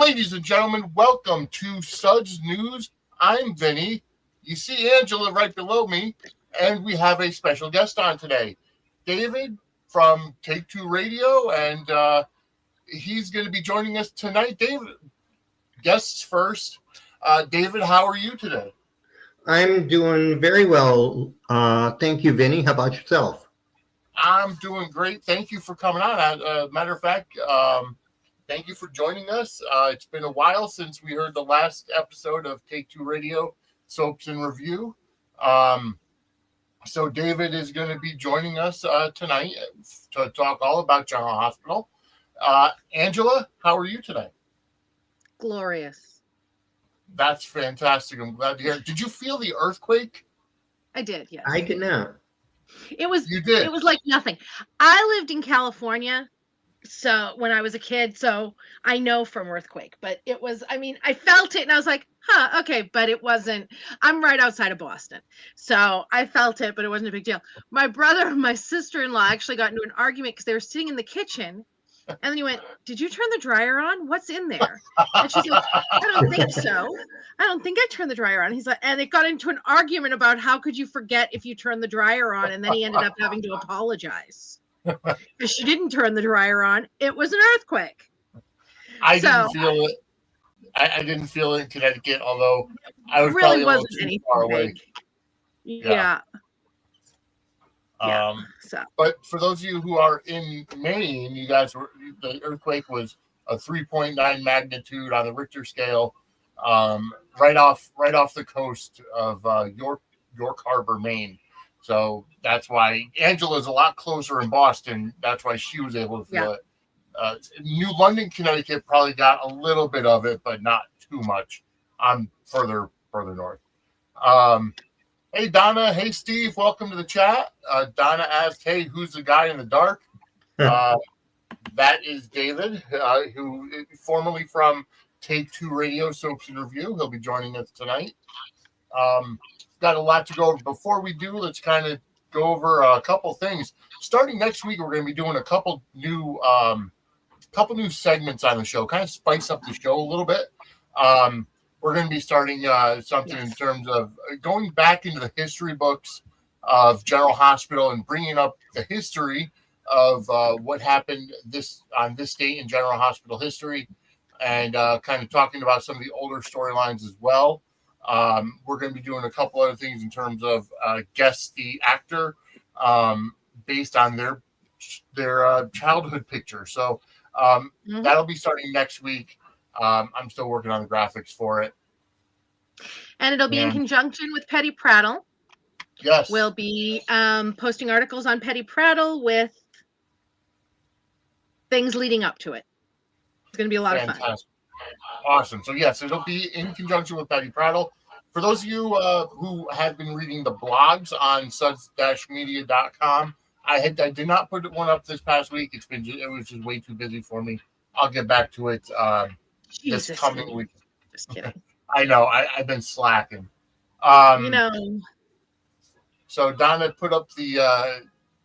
Ladies and gentlemen, welcome to Suds News. I'm Vinny. You see Angela right below me, and we have a special guest on today, David from Take Two Radio, and he's going to be joining us tonight. David, guests first. David, how are you today? I'm doing very well. Thank you, Vinny. How about yourself? I'm doing great. Thank you for coming on. Matter of fact, thank you for joining us. It's been a while since we heard the last episode of Take Two Radio Soaps and Review. So David is going to be joining us tonight to talk all about General Hospital. Angela, how are you today? Glorious. That's fantastic. I'm glad to hear. Did you feel the earthquake? I did, yes. I did not. You did. It was like nothing. I lived in California, so when I was a kid, so I know from earthquake, but it was, I felt it and I was like, okay, but it wasn't, I'm right outside of Boston. So I felt it, but it wasn't a big deal. My brother and my sister-in-law actually got into an argument because they were sitting in the kitchen. And then he went, "Did you turn the dryer on? What's in there?" And she's like, "I don't think so. I don't think I turned the dryer on." He's like, and it got into an argument about how could you forget if you turned the dryer on, and then he ended up having to apologize because she didn't turn the dryer on. It was an earthquake. I didn't feel it. I didn't feel it in Connecticut, although I was really probably a little too far away. Yeah. But for those of you who are in Maine, the earthquake was a 3.9 magnitude on the Richter scale, right off the coast of York Harbor, Maine. So that's why Angela's a lot closer in Boston. That's why she was able to feel it. New London, Connecticut probably got a little bit of it, but not too much. I'm further north. Hey, Donna. Hey, Steve. Welcome to the chat. Donna asked, hey, who's the guy in the dark? That is David, who is formerly from Take Two Radio Soaps and Review. He'll be joining us tonight. Got a lot to go over. Before we do, let's kind of go over a couple things. Starting next week, we're going to be doing a couple new segments on the show, kind of spice up the show a little bit. We're going to be starting something in terms of going back into the history books of General Hospital and bringing up the history of what happened on this date in General Hospital history, and kind of talking about some of the older storylines as well. We're going to be doing a couple other things in terms of guess the actor based on their childhood picture. So that'll be starting next week. I'm still working on the graphics for it. And it'll be in conjunction with Petty Prattle. Yes. We'll be posting articles on Petty Prattle with things leading up to it. It's going to be a lot of fun. Awesome. So, yes, it'll be in conjunction with Petty Prattle. For those of you who have been reading the blogs on suds-media.com, I did not put one up this past week. It was just way too busy for me. I'll get back to it this coming week. Just kidding. I know. I've been slacking. So Donna put up the,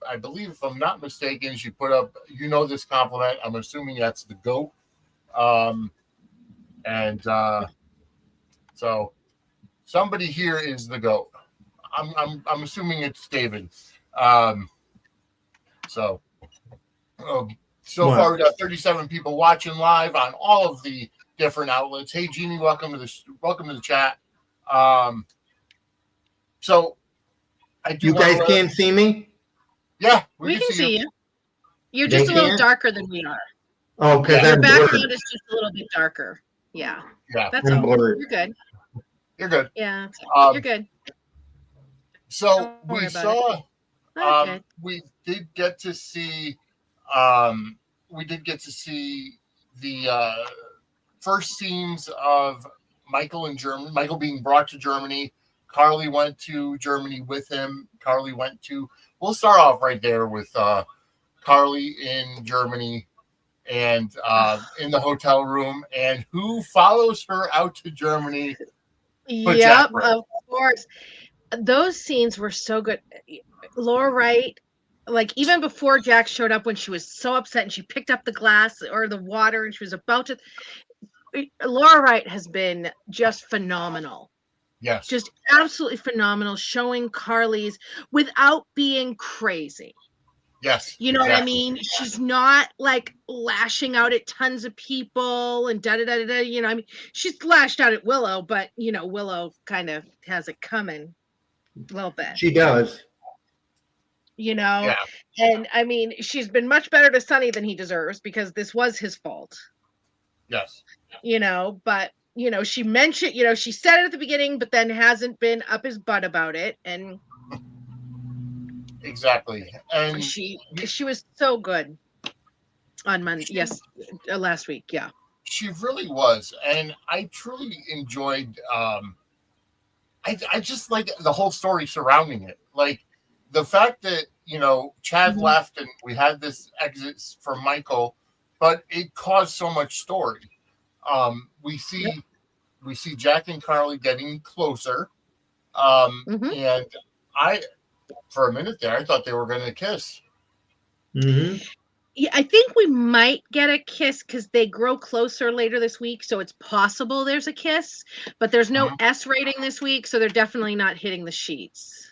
I believe, if I'm not mistaken, she put up, this compliment. I'm assuming that's the GOAT. So somebody here is the GOAT. I'm assuming it's David. So far we got 37 people watching live on all of the different outlets. Hey, Jeannie, welcome to the chat. So I do. You guys can't see me? Yeah, we can see you. You're just a little darker than we are. Oh, because your background is just a little bit darker. Yeah. That's all. Blurred. You're good. You're good. Yeah. You're good. So we saw. We did get to see. The first scenes of Michael in Germany. Michael being brought to Germany. Carly went to Germany with him. We'll start off right there with Carly in Germany and in the hotel room. And who follows her out to Germany? Yep, of course. Those scenes were so good. Laura Wright, like even before Jack showed up, when she was so upset and she picked up the glass or the water and she was about to, Laura Wright has been just phenomenal. Yes. Just absolutely phenomenal, showing Carly's without being crazy. Yes. You know what I mean? She's not like lashing out at tons of people and da-da-da-da-da, you know, I mean, she's lashed out at Willow, but, you know, Willow kind of has it coming a little bit. She does. You know? Yeah. And, I mean, she's been much better to Sonny than he deserves because this was his fault. Yes. You know, but, you know, she mentioned, you know, she said it at the beginning, but then hasn't been up his butt about it, and exactly. And she was so good on Monday. Yes, last week. Yeah, she really was, and I truly enjoyed. I just like the whole story surrounding it, like the fact that Chad left and we had this exit for Michael, but it caused so much story. We see Jack and Carly getting closer, and I, for a minute there, I thought they were going to kiss. Mm-hmm. Yeah, I think we might get a kiss because they grow closer later this week, so it's possible there's a kiss, but there's no S rating this week, so they're definitely not hitting the sheets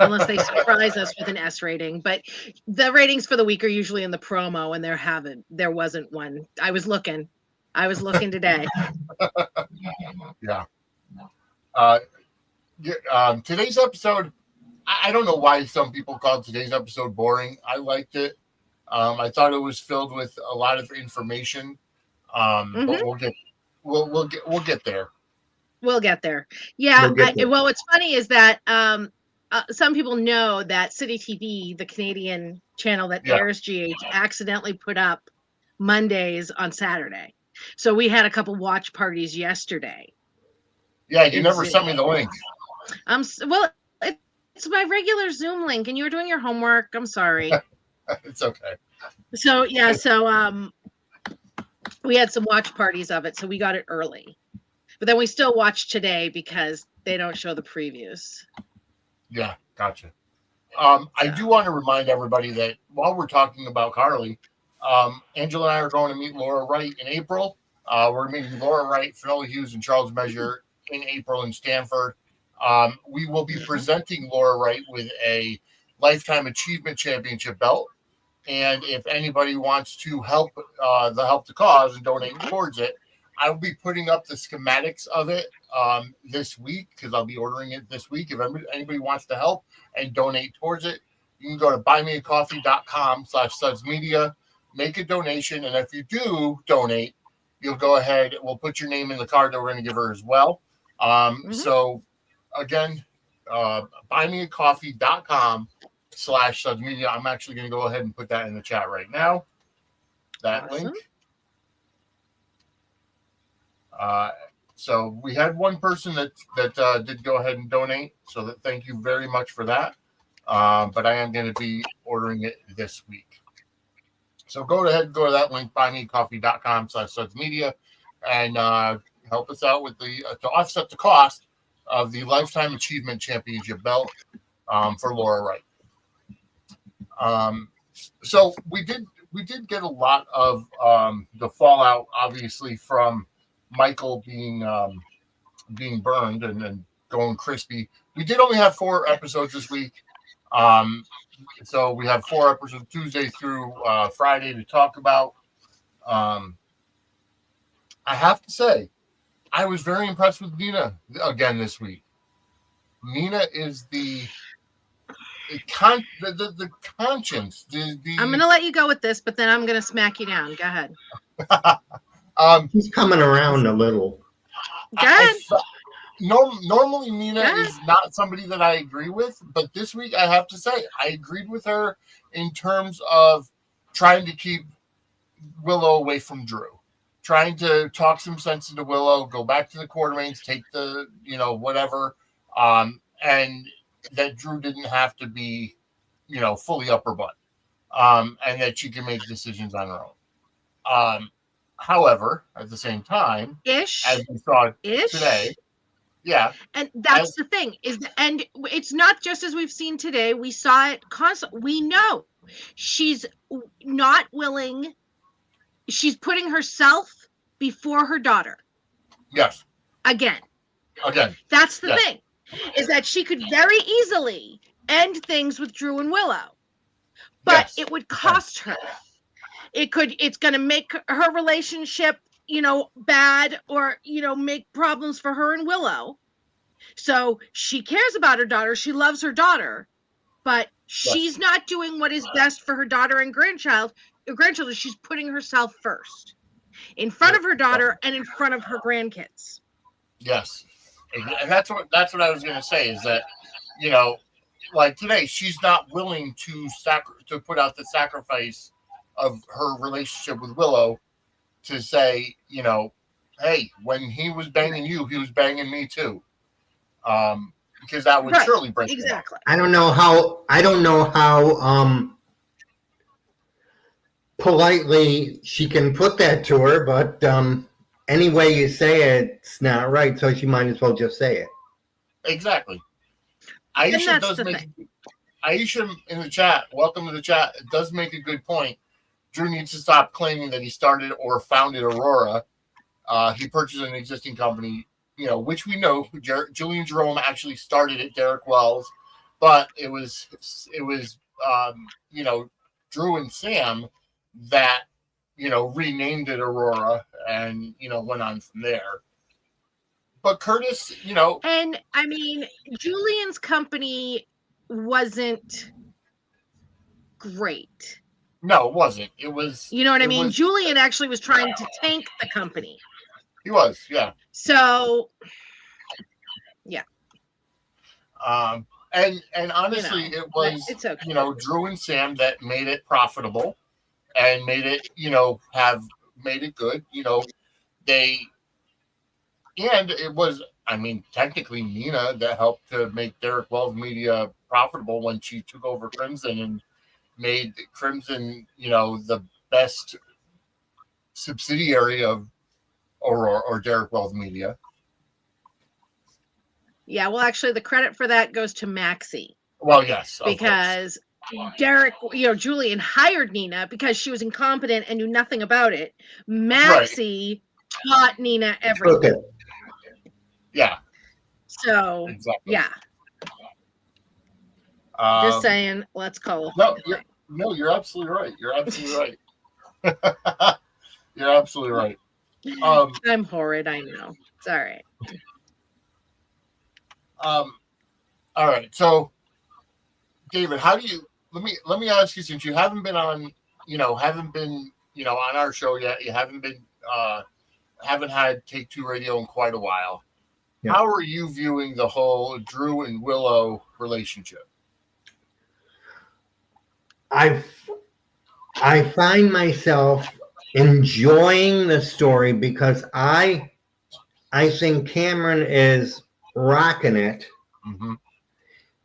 unless they surprise us with an S rating. But the ratings for the week are usually in the promo, and there wasn't one. I was looking today. Yeah. Today's episode, I don't know why some people called today's episode boring. I liked it. I thought it was filled with a lot of information. But we'll get there. We'll get there. Yeah. Well, what's funny is that some people know that City TV, the Canadian channel that airs GH, accidentally put up Mondays on Saturday. So we had a couple watch parties yesterday. Yeah, you never sent me the link. Well, it's my regular Zoom link, and you were doing your homework. I'm sorry. It's okay. So yeah, we had some watch parties of it, so we got it early. But then we still watch today because they don't show the previews. Yeah, gotcha. I do want to remind everybody that while we're talking about Carly, Angela and I are going to meet Laura Wright in April. We're meeting Laura Wright, Finola Hughes, and Charles Measure in April in Stanford. We will be presenting Laura Wright with a Lifetime Achievement Championship belt. And if anybody wants to help the cause and donate towards it, I will be putting up the schematics of it this week because I'll be ordering it this week. If anybody wants to help and donate towards it, you can go to buymeacoffee.com/Suds Media, make a donation. And if you do donate, you'll go ahead. We'll put your name in the card that we're going to give her as well. So again, buymeacoffee.com/Suds Media. I'm actually going to go ahead and put that in the chat right now. That link. So we had one person that did go ahead and donate. So thank you very much for that. But I am going to be ordering it this week. So go to that link, buymeacoffee.com/Suds Media, and help us out with to offset the cost of the Lifetime Achievement Championship belt for Laura Wright. So we did get a lot of the fallout, obviously, from Michael being burned and going crispy. We did only have 4 episodes this week. So we have 4 episodes Tuesday through Friday to talk about. I have to say, I was very impressed with Nina again this week. Nina is the conscience. I'm going to let you go with this, but then I'm going to smack you down. Go ahead. He's coming around a little. Go ahead. Normally, Nina is not somebody that I agree with, but this week I have to say I agreed with her in terms of trying to keep Willow away from Drew, trying to talk some sense into Willow, go back to the Quartermains, take the whatever, and that Drew didn't have to be fully up her butt, and that she can make decisions on her own. However, at the same time, as we saw today. Yeah. And that's the thing and it's not just as we've seen today. We saw it constantly. We know she's not willing. She's putting herself before her daughter. Yes. Again. Yes. That's the thing, is that she could very easily end things with Drew and Willow, but Yes. it would cost her. It's going to make her relationship, bad, or, make problems for her and Willow. So she cares about her daughter. She loves her daughter, but she's not doing what is best for her daughter and grandchildren. She's putting herself first in front of her daughter and in front of her grandkids. Yes. And that's what I was going to say, is that, like today, she's not willing to put out the sacrifice of her relationship with Willow to say, hey, when he was banging you, he was banging me too. Because that would surely break them. Exactly. I don't know how politely she can put that to her, but any way you say it, it's not right, so she might as well just say it. Exactly. Aisha in the chat, welcome to the chat, it does make a good point. Drew needs to stop claiming that he started or founded Aurora. He purchased an existing company, which we know Julian Jerome actually started it, Derek Wells, but it was Drew and Sam that renamed it Aurora and went on from there. But Curtis, and I mean, Julian's company wasn't great. No, it wasn't. It was. You know what I mean? Julian actually was trying to tank the company. He was, yeah. So, yeah. And honestly, it was it's okay. Drew and Sam that made it profitable and made it made it good. And it was, technically Nina that helped to make Derek Wells Media profitable when she took over Crimson and made Crimson, the best subsidiary of Aurora or Derek Wells Media. Yeah, well, actually, the credit for that goes to Maxie. Well, yes, because Derek, Julian hired Nina because she was incompetent and knew nothing about it. Maxie taught Nina everything. Okay. Yeah. So, exactly. Yeah. Just saying, let's call it. No, you're absolutely right. You're absolutely right. You're absolutely right. I'm horrid, I know. It's all right. All right. So, David, how do you? Let me ask you, since you haven't been on, on our show yet. You haven't had Take Two Radio in quite a while. Yeah. How are you viewing the whole Drew and Willow relationship? I find myself enjoying the story because I think Cameron is rocking it. Mm-hmm.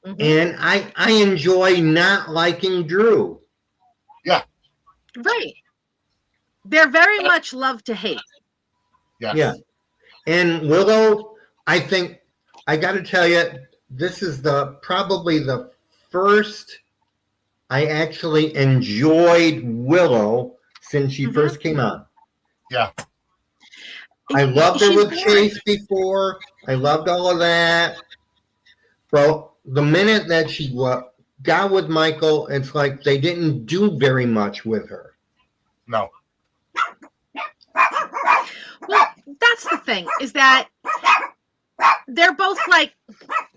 Mm-hmm. And I enjoy not liking Drew. Yeah. Right. They're very much love to hate. Yes. Yeah. And Willow, I think, I got to tell you, this is probably the first I actually enjoyed Willow since she first came on. Yeah. I loved her with Chase before. I loved all of that. But the minute that she got with Michael, it's like they didn't do very much with her. No. Well, that's the thing, is that they're both like,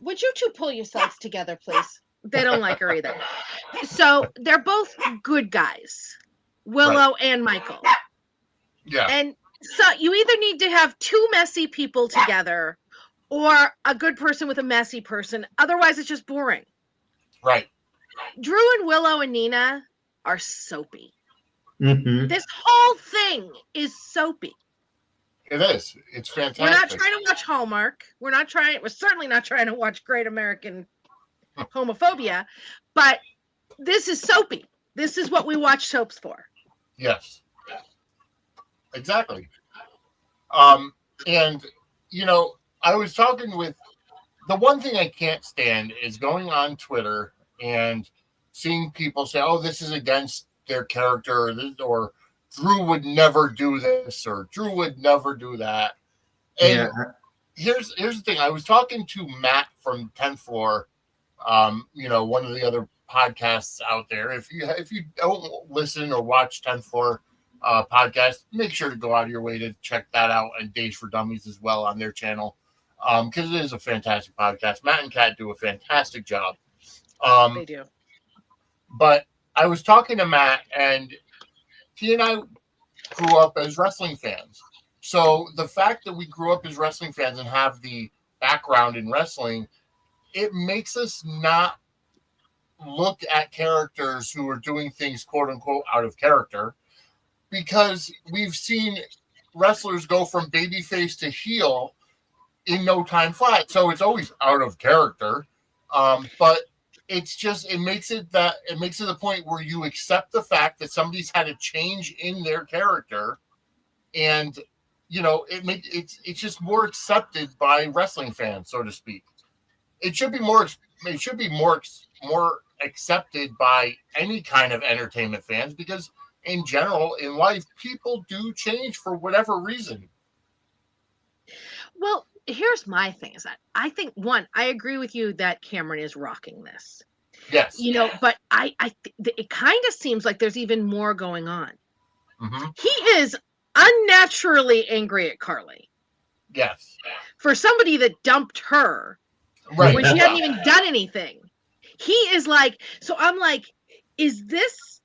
would you two pull yourselves together, please? They don't like her either. So they're both good guys, Willow and Michael. Yeah. And so you either need to have two messy people together or a good person with a messy person. Otherwise, it's just boring. Right. Drew and Willow and Nina are soapy. Mm-hmm. This whole thing is soapy. It is. It's fantastic. We're not trying to watch Hallmark. We're certainly not trying to watch Great American Homophobia, but this is soapy. This is what we watch soaps for. Yes. Exactly. And I was talking with the one thing I can't stand is going on Twitter and seeing people say, "Oh, this is against their character," or Drew would never do this or Drew would never do that. And here's the thing. I was talking to Matt from 10th Floor, one of the other podcasts out there. If you don't listen or watch 10th Floor podcast, make sure to go out of your way to check that out, and Days for Dummies as well on their channel, because it is a fantastic podcast. Matt and Kat do a fantastic job. They do. But I was talking to Matt, and he and I grew up as wrestling fans. So the fact that we grew up as wrestling fans and have the background in wrestling, it makes us not look at characters who are doing things quote unquote out of character, because we've seen wrestlers go from babyface to heel in no time flat. So it's always out of character. But it's just, it makes it the point where you accept the fact that somebody's had a change in their character, and it's just more accepted by wrestling fans, so to speak. It should be more accepted by any kind of entertainment fans, because in general in life people do change for whatever reason. Well, here's my thing is that I think, one, I agree with you that Cameron is rocking this. Yes. But it kind of seems like there's even more going on. Mm-hmm. He is unnaturally angry at Carly. Yes. For somebody that dumped her, right, when she hadn't even done anything. He is like, so I'm like, is this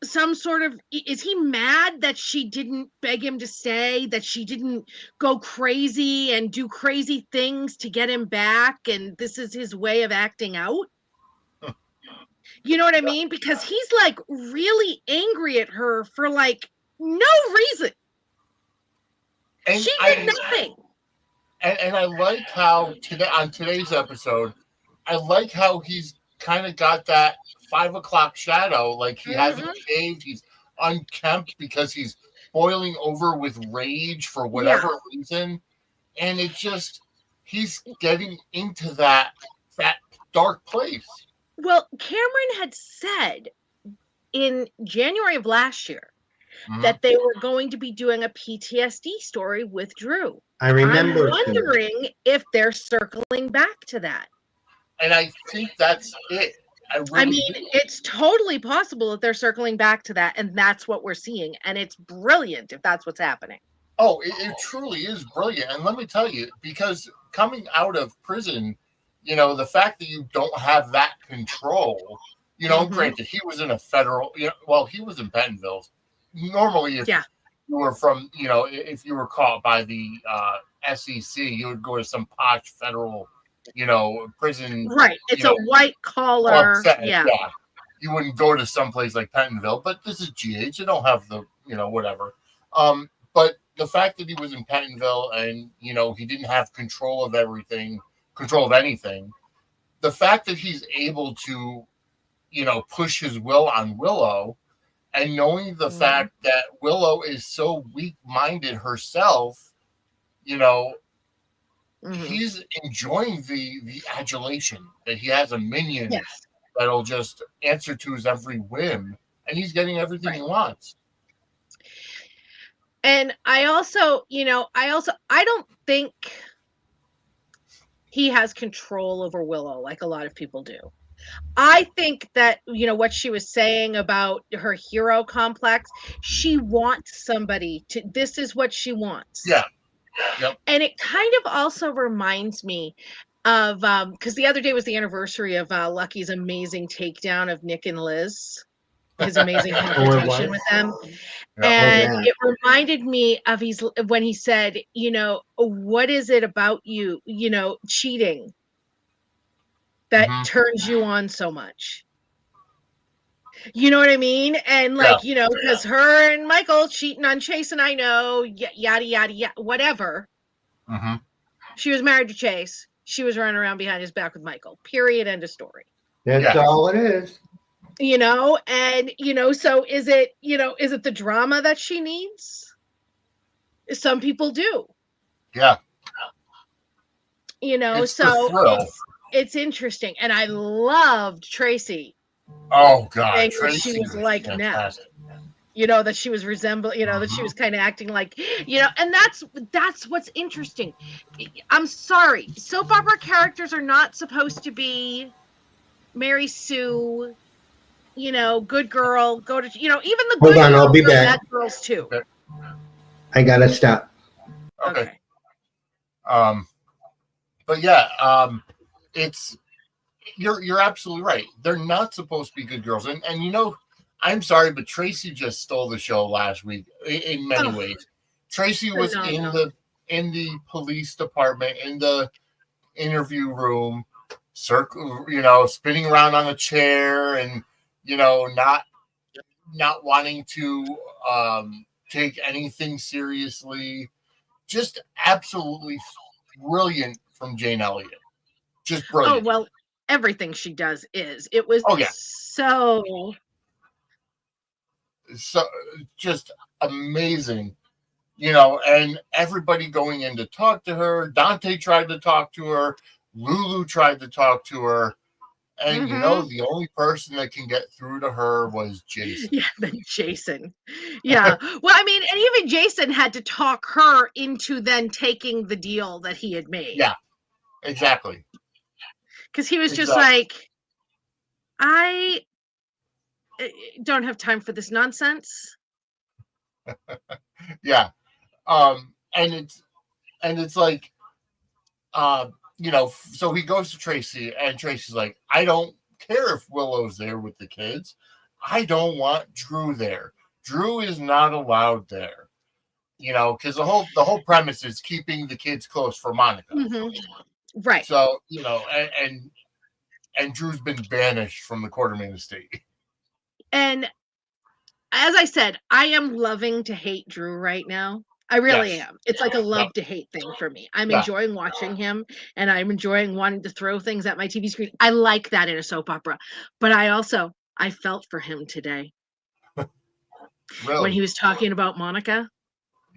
some sort of, is he mad that she didn't beg him to stay, that she didn't go crazy and do crazy things to get him back, and this is his way of acting out? You know what I mean? Because he's like really angry at her for like no reason. And she did nothing. And I like how on today's episode, I like how he's kind of got that 5 o'clock shadow. Like he hasn't shaved, he's unkempt because he's boiling over with rage for whatever reason. And it's just, he's getting into that dark place. Well, Cameron had said in January of last year that they were going to be doing a PTSD story with Drew. I remember. I'm wondering if they're circling back to that. And I think that's it. It's totally possible that they're circling back to that, and that's what we're seeing. And it's brilliant if that's what's happening. Oh, it truly is brilliant. And let me tell you, because coming out of prison, the fact that you don't have that control, granted, he was in a federal, he was in Bentonville. Normally, if you were from, if you were caught by the SEC, you would go to some posh federal, prison. Right. It's a white collar. Yeah. You wouldn't go to some place like Pentonville, but this is GH. You don't have the, whatever. But the fact that he was in Pentonville and, he didn't have control of anything, the fact that he's able to, push his will on Willow, and knowing the fact that Willow is so weak-minded herself, he's enjoying the adulation that he has a minion that'll just answer to his every whim, and he's getting everything he wants. And I also, I don't think he has control over Willow like a lot of people do. I think that, what she was saying about her hero complex, she wants somebody to, this is what she wants. Yeah. Yep. And it kind of also reminds me of, because the other day was the anniversary of Lucky's amazing takedown of Nick and Liz, his amazing confrontation with them. And it reminded me of when he said, what is it about you, cheating that turns you on so much? You know what I mean? And because her and Michael cheating on Chase, and I know, yada, yada, yada, whatever. She was married to Chase. She was running around behind his back with Michael. Period. End of story. That's all it is. And, so is it the drama that she needs? Some people do. Yeah. So it's interesting. And I loved Tracy. Oh God, Tracy, she was like that. that she was resembling, that she was kind of acting like, and that's what's interesting. I'm sorry, soap opera characters are not supposed to be Mary Sue, good girl, go to, even the Hold good on, I'll girls be are back. bad girls too. Okay. I gotta stop. Okay. But yeah, it's you're absolutely right. They're not supposed to be good girls, and I'm sorry, but Tracy just stole the show last week in many ways. Tracy was in the police department, in the interview room, spinning around on a chair, and not wanting to take anything seriously. Just absolutely brilliant from Jane Elliott. Just brilliant. Oh, well, everything she does is. It was so just amazing. And everybody going in to talk to her. Dante tried to talk to her. Lulu tried to talk to her. And the only person that can get through to her was Jason. Yeah, then Jason. Yeah. Well, I mean, and even Jason had to talk her into then taking the deal that he had made. Yeah, exactly. Because he was just like, I don't have time for this nonsense. Yeah. And it's like, so he goes to Tracy, and Tracy's like, I don't care if Willow's there with the kids. I don't want Drew there. Drew is not allowed there. Because the whole premise is keeping the kids close for Monica. Mm-hmm. Right. So, and Drew's been banished from the Quartermain estate. And as I said, I am loving to hate Drew right now. I really am. It's like a love to hate thing for me. I'm enjoying watching him, and I'm enjoying wanting to throw things at my TV screen. I like that in a soap opera. But I felt for him today. Really? When he was talking about Monica.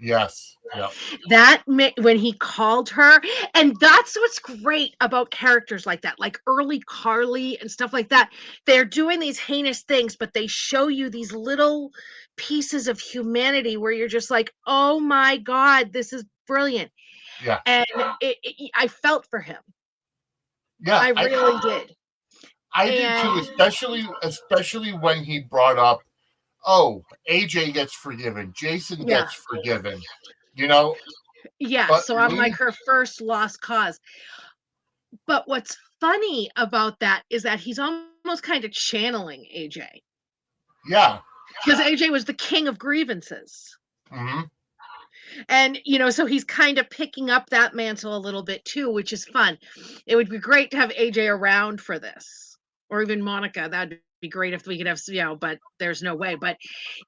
Yes. Yeah. That when he called her, and that's what's great about characters like that, like early Carly and stuff like that. They're doing these heinous things, but they show you these little pieces of humanity where you're just like, oh my God, this is brilliant. Yeah. And I felt for him. Yeah. I really did. I did too, especially when he brought up, AJ gets forgiven, Jason gets forgiven, Yeah, but so I'm like her first lost cause. But what's funny about that is that he's almost kind of channeling AJ. Yeah. Because AJ was the king of grievances. Mm-hmm. And, so he's kind of picking up that mantle a little bit too, which is fun. It would be great to have AJ around for this, or even Monica. That'd be great if we could have, but there's no way. But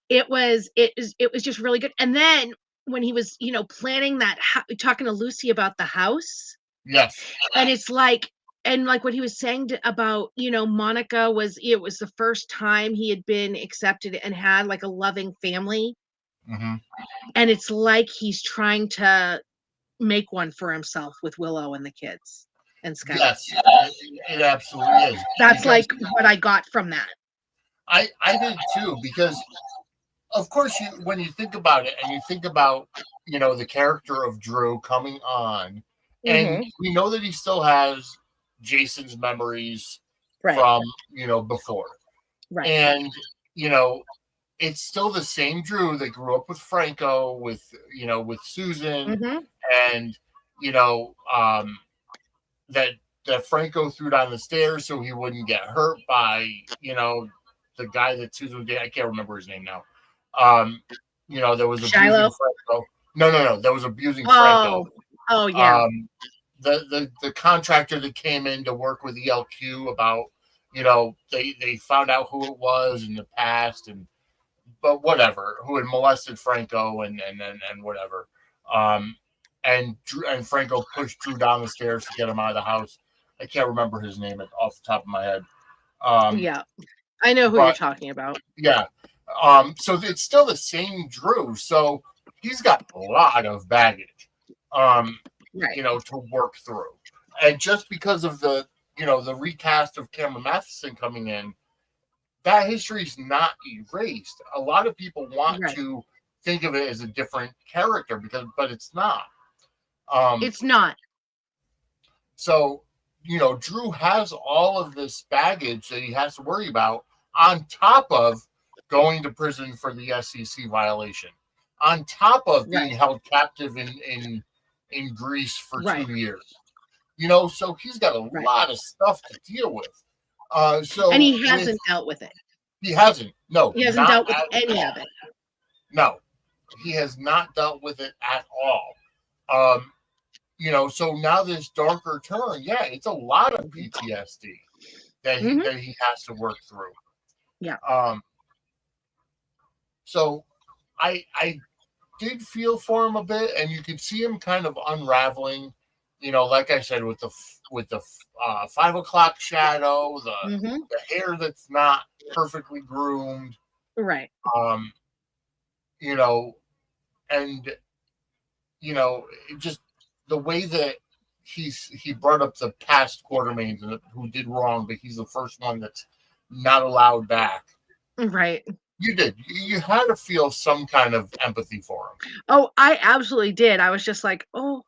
it was just really good. And then when he was, planning that, talking to Lucy about the house. Yes. And it's like, and like what he was saying about, Monica it was the first time he had been accepted and had like a loving family. Mm-hmm. And it's like he's trying to make one for himself with Willow and the kids and Skylar. Yes, it absolutely is. That's like what I got from that. I did too, because of course when you think about it, and you think about the character of Drew coming on, and we know that he still has Jason's memories from before, right? And it's still the same Drew that grew up with Franco, with Susan, and that Franco threw down the stairs so he wouldn't get hurt by the guy that Susan was dating. I can't remember his name now. That was abusing Franco. No, that was abusing Franco. Oh yeah. The contractor that came in to work with ELQ about they found out who it was in the past, but whatever, who had molested Franco and whatever. And Franco pushed Drew down the stairs to get him out of the house. I can't remember his name off the top of my head. Yeah, I know who you're talking about. Yeah. So it's still the same Drew. So he's got a lot of baggage, to work through. And just because of the recast of Cameron Matheson coming in, that history is not erased. A lot of people want Right. to think of it as a different character but it's not. It's not. So, Drew has all of this baggage that he has to worry about on top of going to prison for the SEC violation, on top of being Right. held captive in Greece for Right. 2 years. So he's got a Right. lot of stuff to deal with. And he hasn't dealt with it. He hasn't. No, He hasn't dealt with any of it. No, he has not dealt with it at all. So now this darker turn, yeah, it's a lot of PTSD that he has to work through. Yeah. So I did feel for him a bit, and you could see him kind of unraveling. Like I said, with the 5 o'clock shadow, the hair that's not perfectly groomed, right? And just the way that he brought up the past Quartermains and who did wrong, but he's the first one that's not allowed back. Right. You did. You had to feel some kind of empathy for him. Oh, I absolutely did. I was just like, oh,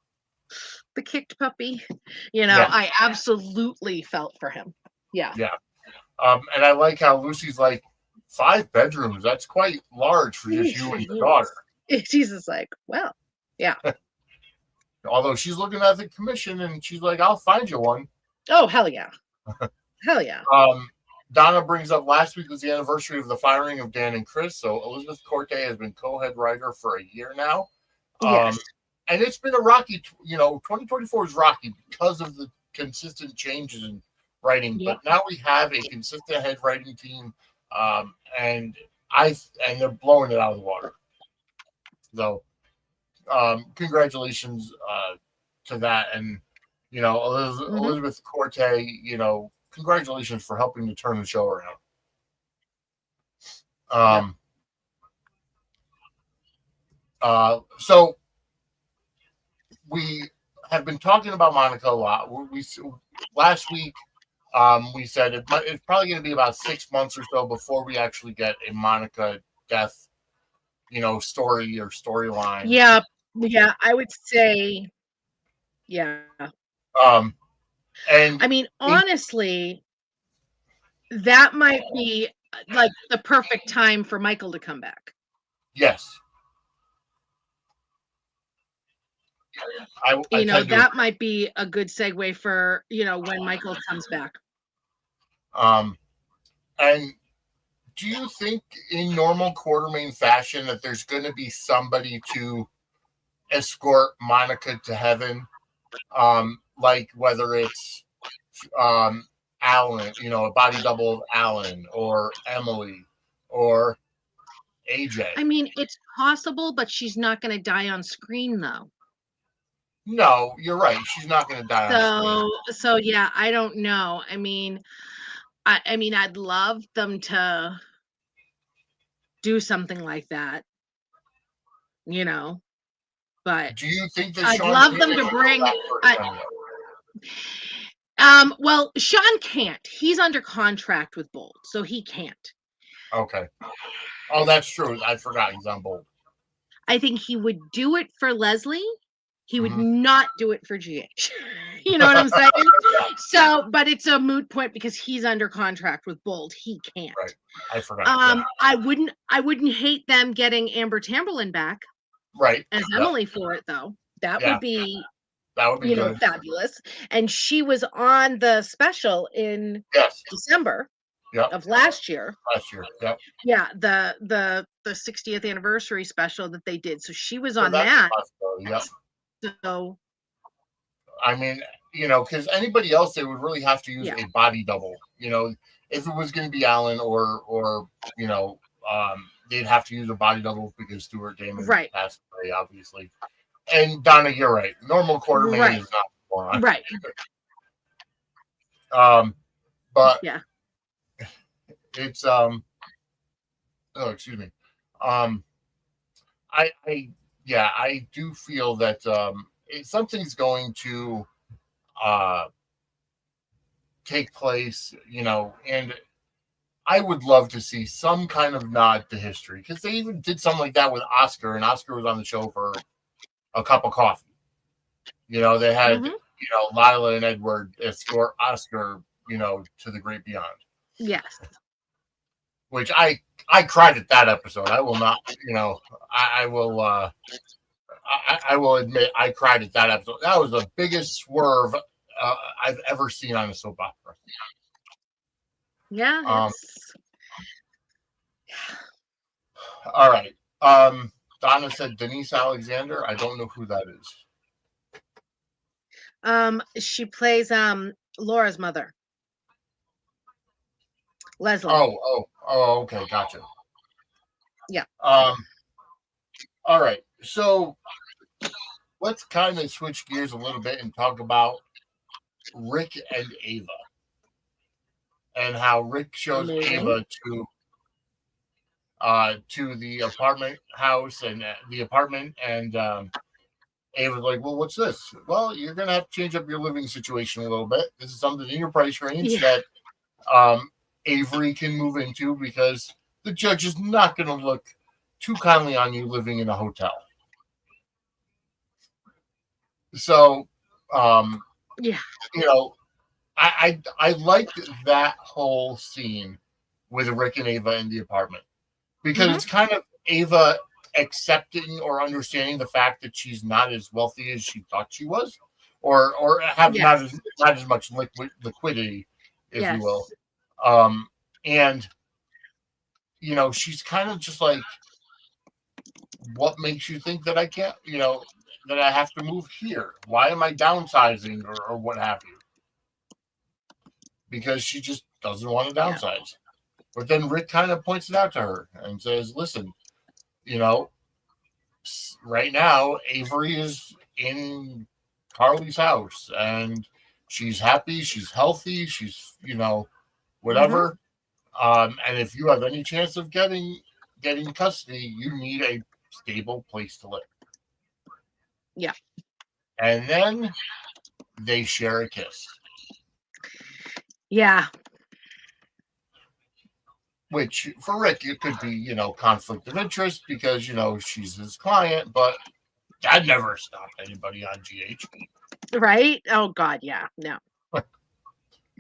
the kicked puppy. Yeah. I absolutely felt for him. Yeah. Yeah. And I like how Lucy's like, 5 bedrooms. That's quite large for just you and your daughter. She's just like, well, yeah. Although she's looking at the commission and she's like, I'll find you one. Oh, hell yeah. Hell yeah. Donna brings up last week was the anniversary of the firing of Dan and Chris. So Elizabeth Corte has been co-head writer for a year now. Yes. And it's been a rocky, 2024 is rocky because of the consistent changes in writing. Yep. But now we have a consistent head writing team, and they're blowing it out of the water. So, congratulations to that, and Elizabeth Corte, congratulations for helping to turn the show around. So we have been talking about Monica a lot. Last week we said it's probably going to be about 6 months or so before we actually get a Monica death, story or storyline. Yeah, I would say, yeah. And I mean, honestly, that might be like the perfect time for Michael to come back. Yes. That might be a good segue for, when Michael comes back. And do you think in normal Quartermain fashion that there's going to be somebody to escort Monica to heaven? Like whether it's Alan, a body double of Alan or Emily or AJ. I mean, it's possible, but she's not going to die on screen, though. No, you're right. She's not going to die on screen. So yeah, I don't know. I mean, I'd love them to do something like that, but do you think that I'd love them to bring well, Sean can't. He's under contract with Bold, so he can't. Okay. Oh, that's true. I forgot he's on Bold. I think he would do it for Leslie. He would not do it for GH. You know what I'm saying? So, but it's a moot point because he's under contract with Bold. He can't. Right. I forgot. I wouldn't hate them getting Amber Tamberlin back. Right. As Emily for it, though. That would be good. Fabulous. And she was on the special in December of last year. Yep. Yeah, the 60th anniversary special that they did. So she was on that. Yep. So I mean, because anybody else, they would really have to use a body double. If it was going to be Alan or they'd have to use a body double because Stuart Damon passed away, obviously. And Donna, you're right. Normal Quartermain is not one. Right. But yeah, it's oh, excuse me. I do feel that something's going to take place, and I would love to see some kind of nod to history, because they even did something like that with Oscar, and Oscar was on the show for a cup of coffee. You know, they had, Mhm. you know, Lila and Edward escort Oscar, you know, to the great beyond, Yes. which I cried at that episode. I will not, you know, I will I will admit I cried at that episode. That was the biggest swerve I've ever seen on a soap opera. Yeah, Um, it's all right. Donna said Denise Alexander. I don't know who that is. she plays Laura's mother, Leslie. Oh, okay, gotcha. Yeah. All right. So let's kind of switch gears a little bit and talk about Rick and Ava, and how Rick shows Amazing. Ava to the apartment house and the apartment, and Ava's like, well, what's this? Well, you're gonna have to change up your living situation a little bit. This is something in your price range Yeah. that Avery can move into, because the judge is not going to look too kindly on you living in a hotel. So, Yeah. you know, I liked that whole scene with Rick and Ava in the apartment, because Mhm. it's kind of Ava accepting or understanding the fact that she's not as wealthy as she thought she was, or have Yes. not as much liquidity, if you Yes. will. And you know, she's kind of just like, what makes you think that I can't, you know, that I have to move here? Why am I downsizing, or what have you? Because she just doesn't want to Yeah. downsize. But then Rick kind of points it out to her and says, listen, you know, right now Avery is in Carly's house and she's happy, she's healthy, she's, you know, whatever. And if you have any chance of getting custody, you need a stable place to live. Yeah. And then they share a kiss, Yeah. which for Rick it could be, you know, conflict of interest because, you know, she's his client, but that never stopped anybody on GH. Right? Oh God, yeah. No.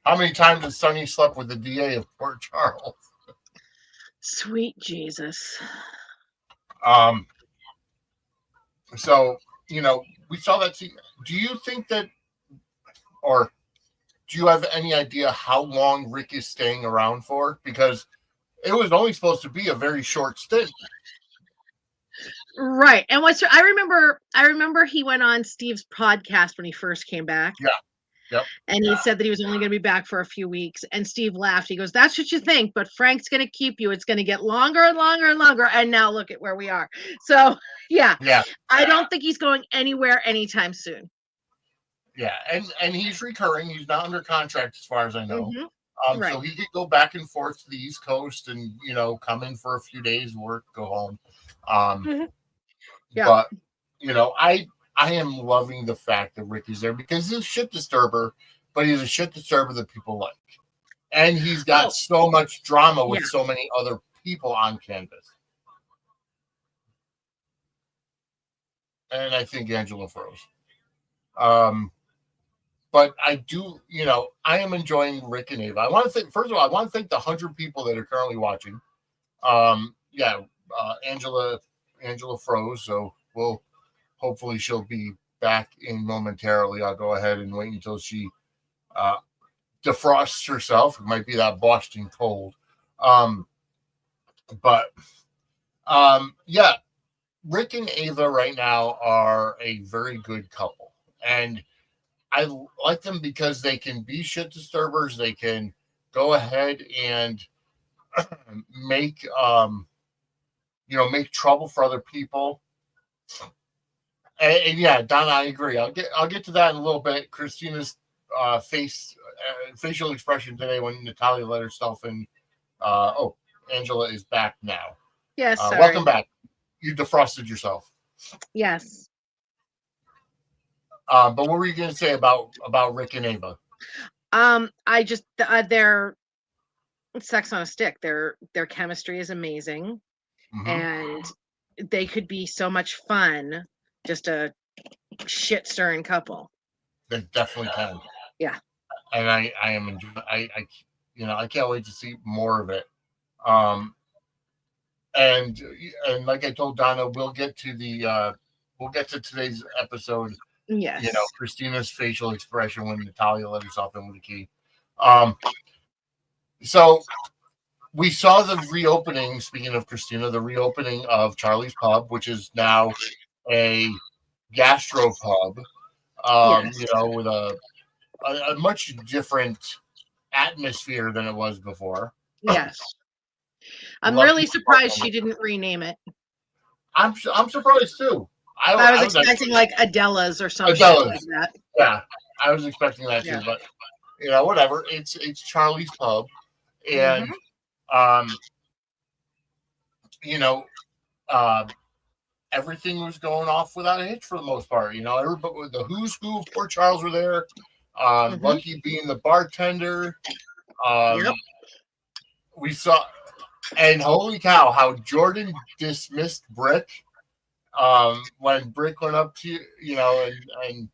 How many times has Sonny slept with the DA of Port Charles? Sweet Jesus. Um, so, you know, we saw that scene. Do you think that, or do you have any idea how long Rick is staying around for? Because it was only supposed to be a very short stint. Right. And what's I remember he went on Steve's podcast when he first came back. Yeah. Yep. And he said that he was only going to be back for a few weeks. And Steve laughed. He goes, that's what you think, but Frank's going to keep you. It's going to get longer and longer and longer. And now look at where we are. So, yeah. Yeah. I don't think he's going anywhere anytime soon. Yeah. And he's recurring. He's not under contract as far as I know. Right. So he could go back and forth to the East Coast and, you know, come in for a few days, work, go home. Yeah. But, you know, I am loving the fact that Rick is there because he's a shit disturber, but he's a shit disturber that people like. And he's got so much drama with so many other people on canvas. And I think Angela froze. But I do, you know, I am enjoying Rick and Ava. I want to thank, first of all, I want to thank the 100 people that are currently watching. Angela froze, so we'll hopefully she'll be back in momentarily. I'll go ahead and wait until she defrosts herself. It might be that Boston cold. Rick and Ava right now are a very good couple. And I like them because they can be shit disturbers. They can go ahead and make make trouble for other people. And yeah, Donna, I agree. I'll get to that in a little bit. Christina's facial expression today when Natalia let herself in. Angela is back now. Yes, sorry. Welcome back. You defrosted yourself. Yes. But what were you going to say about Rick and Ava? I just they're Sex on a Stick. Their chemistry is amazing, and they could be so much fun. Just a shit stirring couple. They definitely can. Yeah. And I am enjoying. I can't wait to see more of it. Um, and like I told Donna, we'll get to today's episode. Yes. Christina's facial expression when Natalia let herself in with the key. So we saw the reopening. Speaking of Christina, the reopening of Charlie's Pub, which is now a gastropub. With a much different atmosphere than it was before. Yes. I'm really surprised she didn't rename it. I'm surprised too. I was expecting like Adela's or something like that. Yeah, I was expecting that too, but whatever. It's Charlie's Pub, and everything was going off without a hitch for the most part. Everybody, the who's who of Port Charles were there. Lucky being the bartender. We saw, and holy cow, how Jordan dismissed Brick when Brick went up to and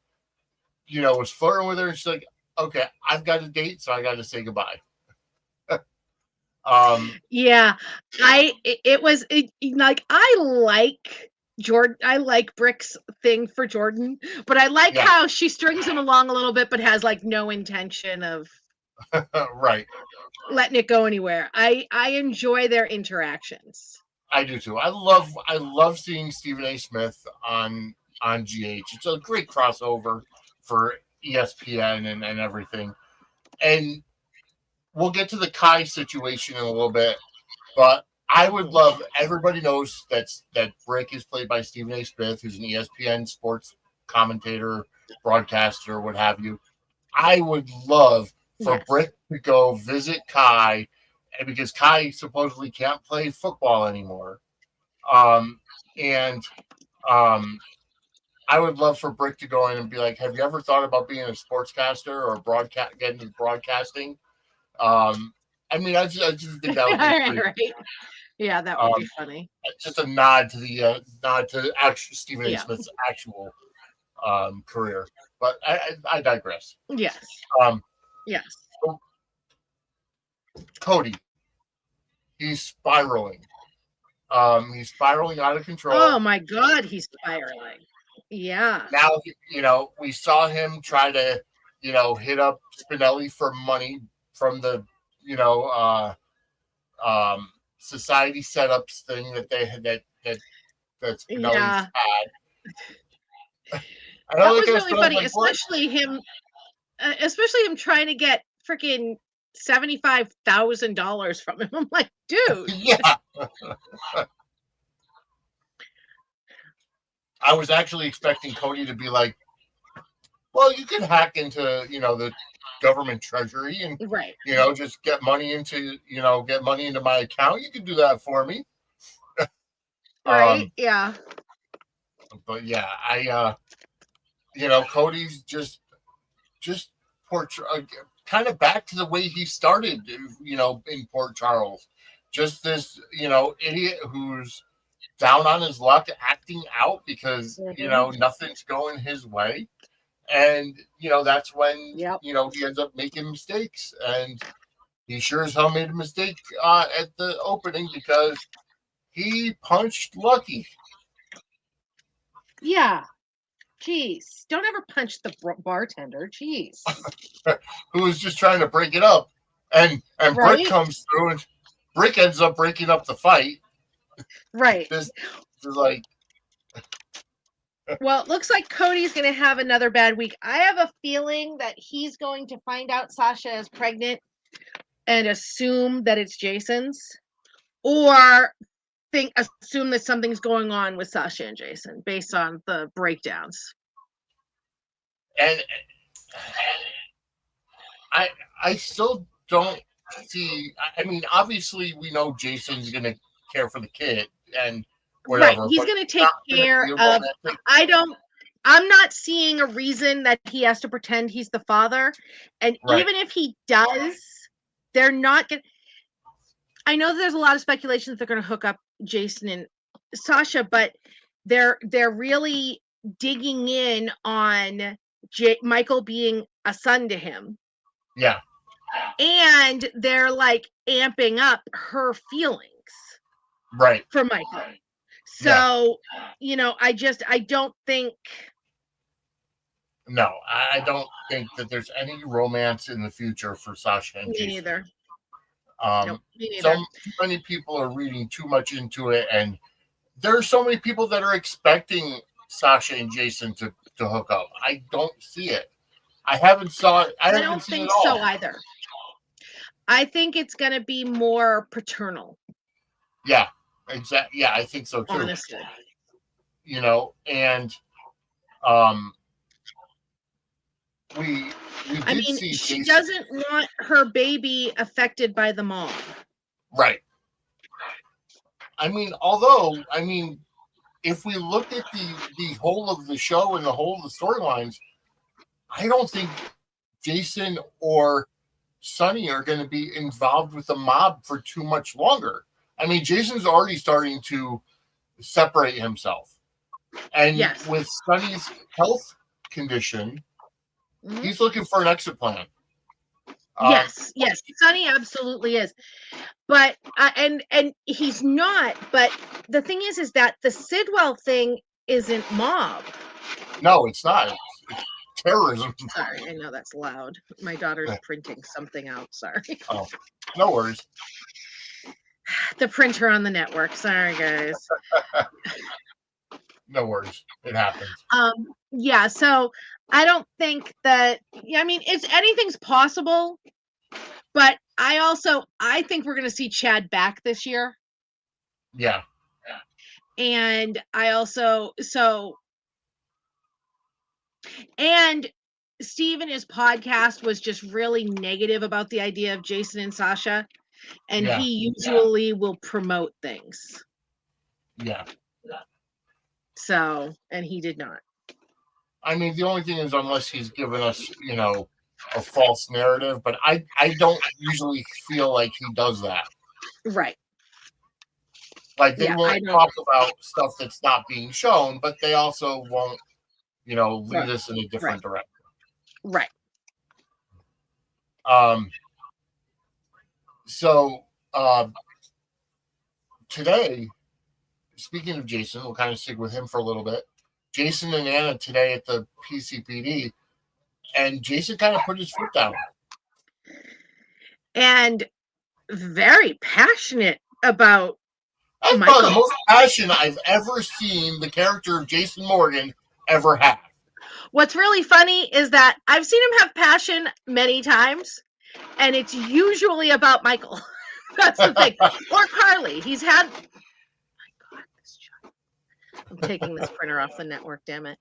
was flirting with her. And she's like, "Okay, I've got a date, so I got to say goodbye." Yeah, I like Jordan. I like Brick's thing for Jordan, but I like how she strings him along a little bit, but has like no intention of right letting it go anywhere. I enjoy their interactions. I do too. I love seeing Stephen A. Smith on GH. It's a great crossover for ESPN and everything. And we'll get to the Kai situation in a little bit, but I would love. Everybody knows that Brick is played by Stephen A. Smith, who's an ESPN sports commentator, broadcaster, what have you. I would love for Brick to go visit Kai, and because Kai supposedly can't play football anymore, I would love for Brick to go in and be like, "Have you ever thought about being a sportscaster or getting into broadcasting?" I just think that would be right. Yeah, that would be funny. Just a nod to actual Stephen A. Smith's actual career, but I digress. Yes. Yes. Cody, he's spiraling. He's spiraling out of control. Oh my God, he's spiraling. Yeah. Now, we saw him try to, hit up Spinelli for money from the, society setups thing that they had that Spinelli's had. That was really funny, especially him trying to get freaking $75,000 from him. I'm like, dude. Yeah. I was actually expecting Cody to be like, well, you can hack into, the government treasury and, just get money into my account. You can do that for me. Right. Yeah. But yeah, Cody's just kind of back to the way he started, in Port Charles. Just this, idiot who's down on his luck, acting out because, nothing's going his way. And, that's when, he ends up making mistakes. And he sure as hell made a mistake at the opening because he punched Lucky. Yeah. Jeez. Don't ever punch the bartender. Jeez. Who was just trying to break it up. And Brick comes through and Brick ends up breaking up the fight. Right. This is like... Well, it looks like Cody's going to have another bad week. I have a feeling that he's going to find out Sasha is pregnant and assume that it's Jason's, or assume that something's going on with Sasha and Jason based on the breakdowns. And I still don't see. I mean, obviously, we know Jason's going to care for the kid and whatever. Right, he's going to take care of. I'm not seeing a reason that he has to pretend he's the father, and even if he does, they're not going. I know that there's a lot of speculation that they're going to hook up Jason and Sasha, but they're really digging in on Michael being a son to him. Yeah. And they're like amping up her feelings Right. for Michael. So, you know, I don't think. No, I don't think that there's any romance in the future for Sasha and Jason. Me neither. Nope, me neither. Too many people are reading too much into it, and there are so many people that are expecting Sasha and Jason to hook up. I don't see it. I haven't saw it. I don't think so either. I think it's going to be more paternal. Yeah, exactly. Yeah, I think so too. Honestly, you know, and we I mean, see she Jason. Doesn't want her baby affected by the mom. Right. I mean, although, I mean, if we look at the whole of the show and the whole of the storylines, I don't think Jason or Sonny are going to be involved with the mob for too much longer. I mean, Jason's already starting to separate himself. And with Sonny's health condition, he's looking for an exit plan. Yes, Sonny absolutely is. But and he's not, but the thing is that the Sidwell thing isn't mob. No, it's not. It's terrorism. Sorry, I know that's loud. My daughter's printing something out. Sorry. Oh, no worries. The printer on the network. Sorry, guys. No worries. It happens. Yeah, so I don't think that, I mean, anything's possible, but I think we're going to see Chad back this year. Yeah. And and Steve in his podcast was just really negative about the idea of Jason and Sasha, and he usually will promote things. Yeah. So, and he did not. I mean, the only thing is, unless he's given us, you know, a false narrative, but I don't usually feel like he does that. Right. Like they won't talk about stuff that's not being shown, but they also won't, you know, lead us in a different direction. Right. So today, speaking of Jason, we'll kind of stick with him for a little bit. Jason and Anna today at the PCPD, and Jason kind of put his foot down. And very passionate about That's probably the most passion I've ever seen the character of Jason Morgan ever have. What's really funny is that I've seen him have passion many times, and it's usually about Michael. That's the thing. Or Carly. He's had... I'm taking this printer off the network, damn it.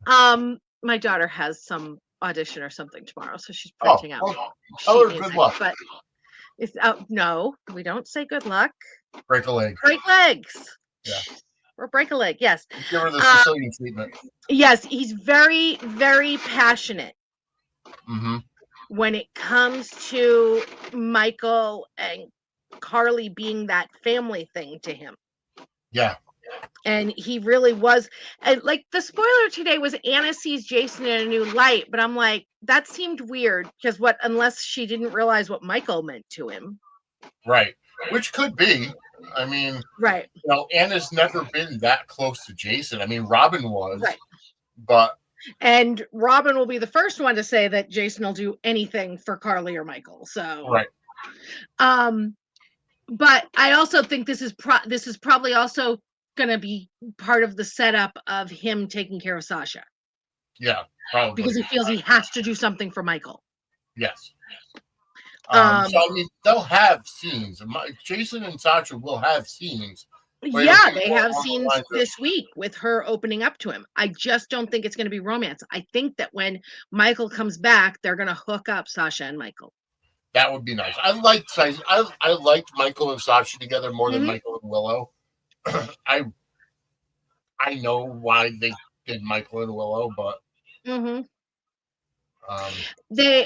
My daughter has some audition or something tomorrow, so she's printing out. Oh, good luck. But it's no, we don't say good luck. Break a leg. Break legs. Yeah. Or break a leg, yes. Give her the Sicilian treatment. Yes, he's very, very passionate. Mm-hmm. When it comes to Michael and Carly being that family thing to him. Yeah. And he really was, and like the spoiler today was Anna sees Jason in a new light, but I'm like, that seemed weird because unless she didn't realize what Michael meant to him. Right. Which could be. I mean, right. You know, Anna's never been that close to Jason. I mean, Robin was, right. But. And Robin will be the first one to say that Jason will do anything for Carly or Michael. So. Right. But I also think this is probably also going to be part of the setup of him taking care of Sasha. Yeah, probably. Because he feels he has to do something for Michael. Yes. So, I mean, they'll have scenes. Jason and Sasha will have scenes. Yeah, they have scenes this week with her opening up to him. I just don't think it's going to be romance. I think that when Michael comes back, they're going to hook up Sasha and Michael. That would be nice. I liked Michael and Sasha together more than Michael and Willow. I know why they did Michael and Willow, but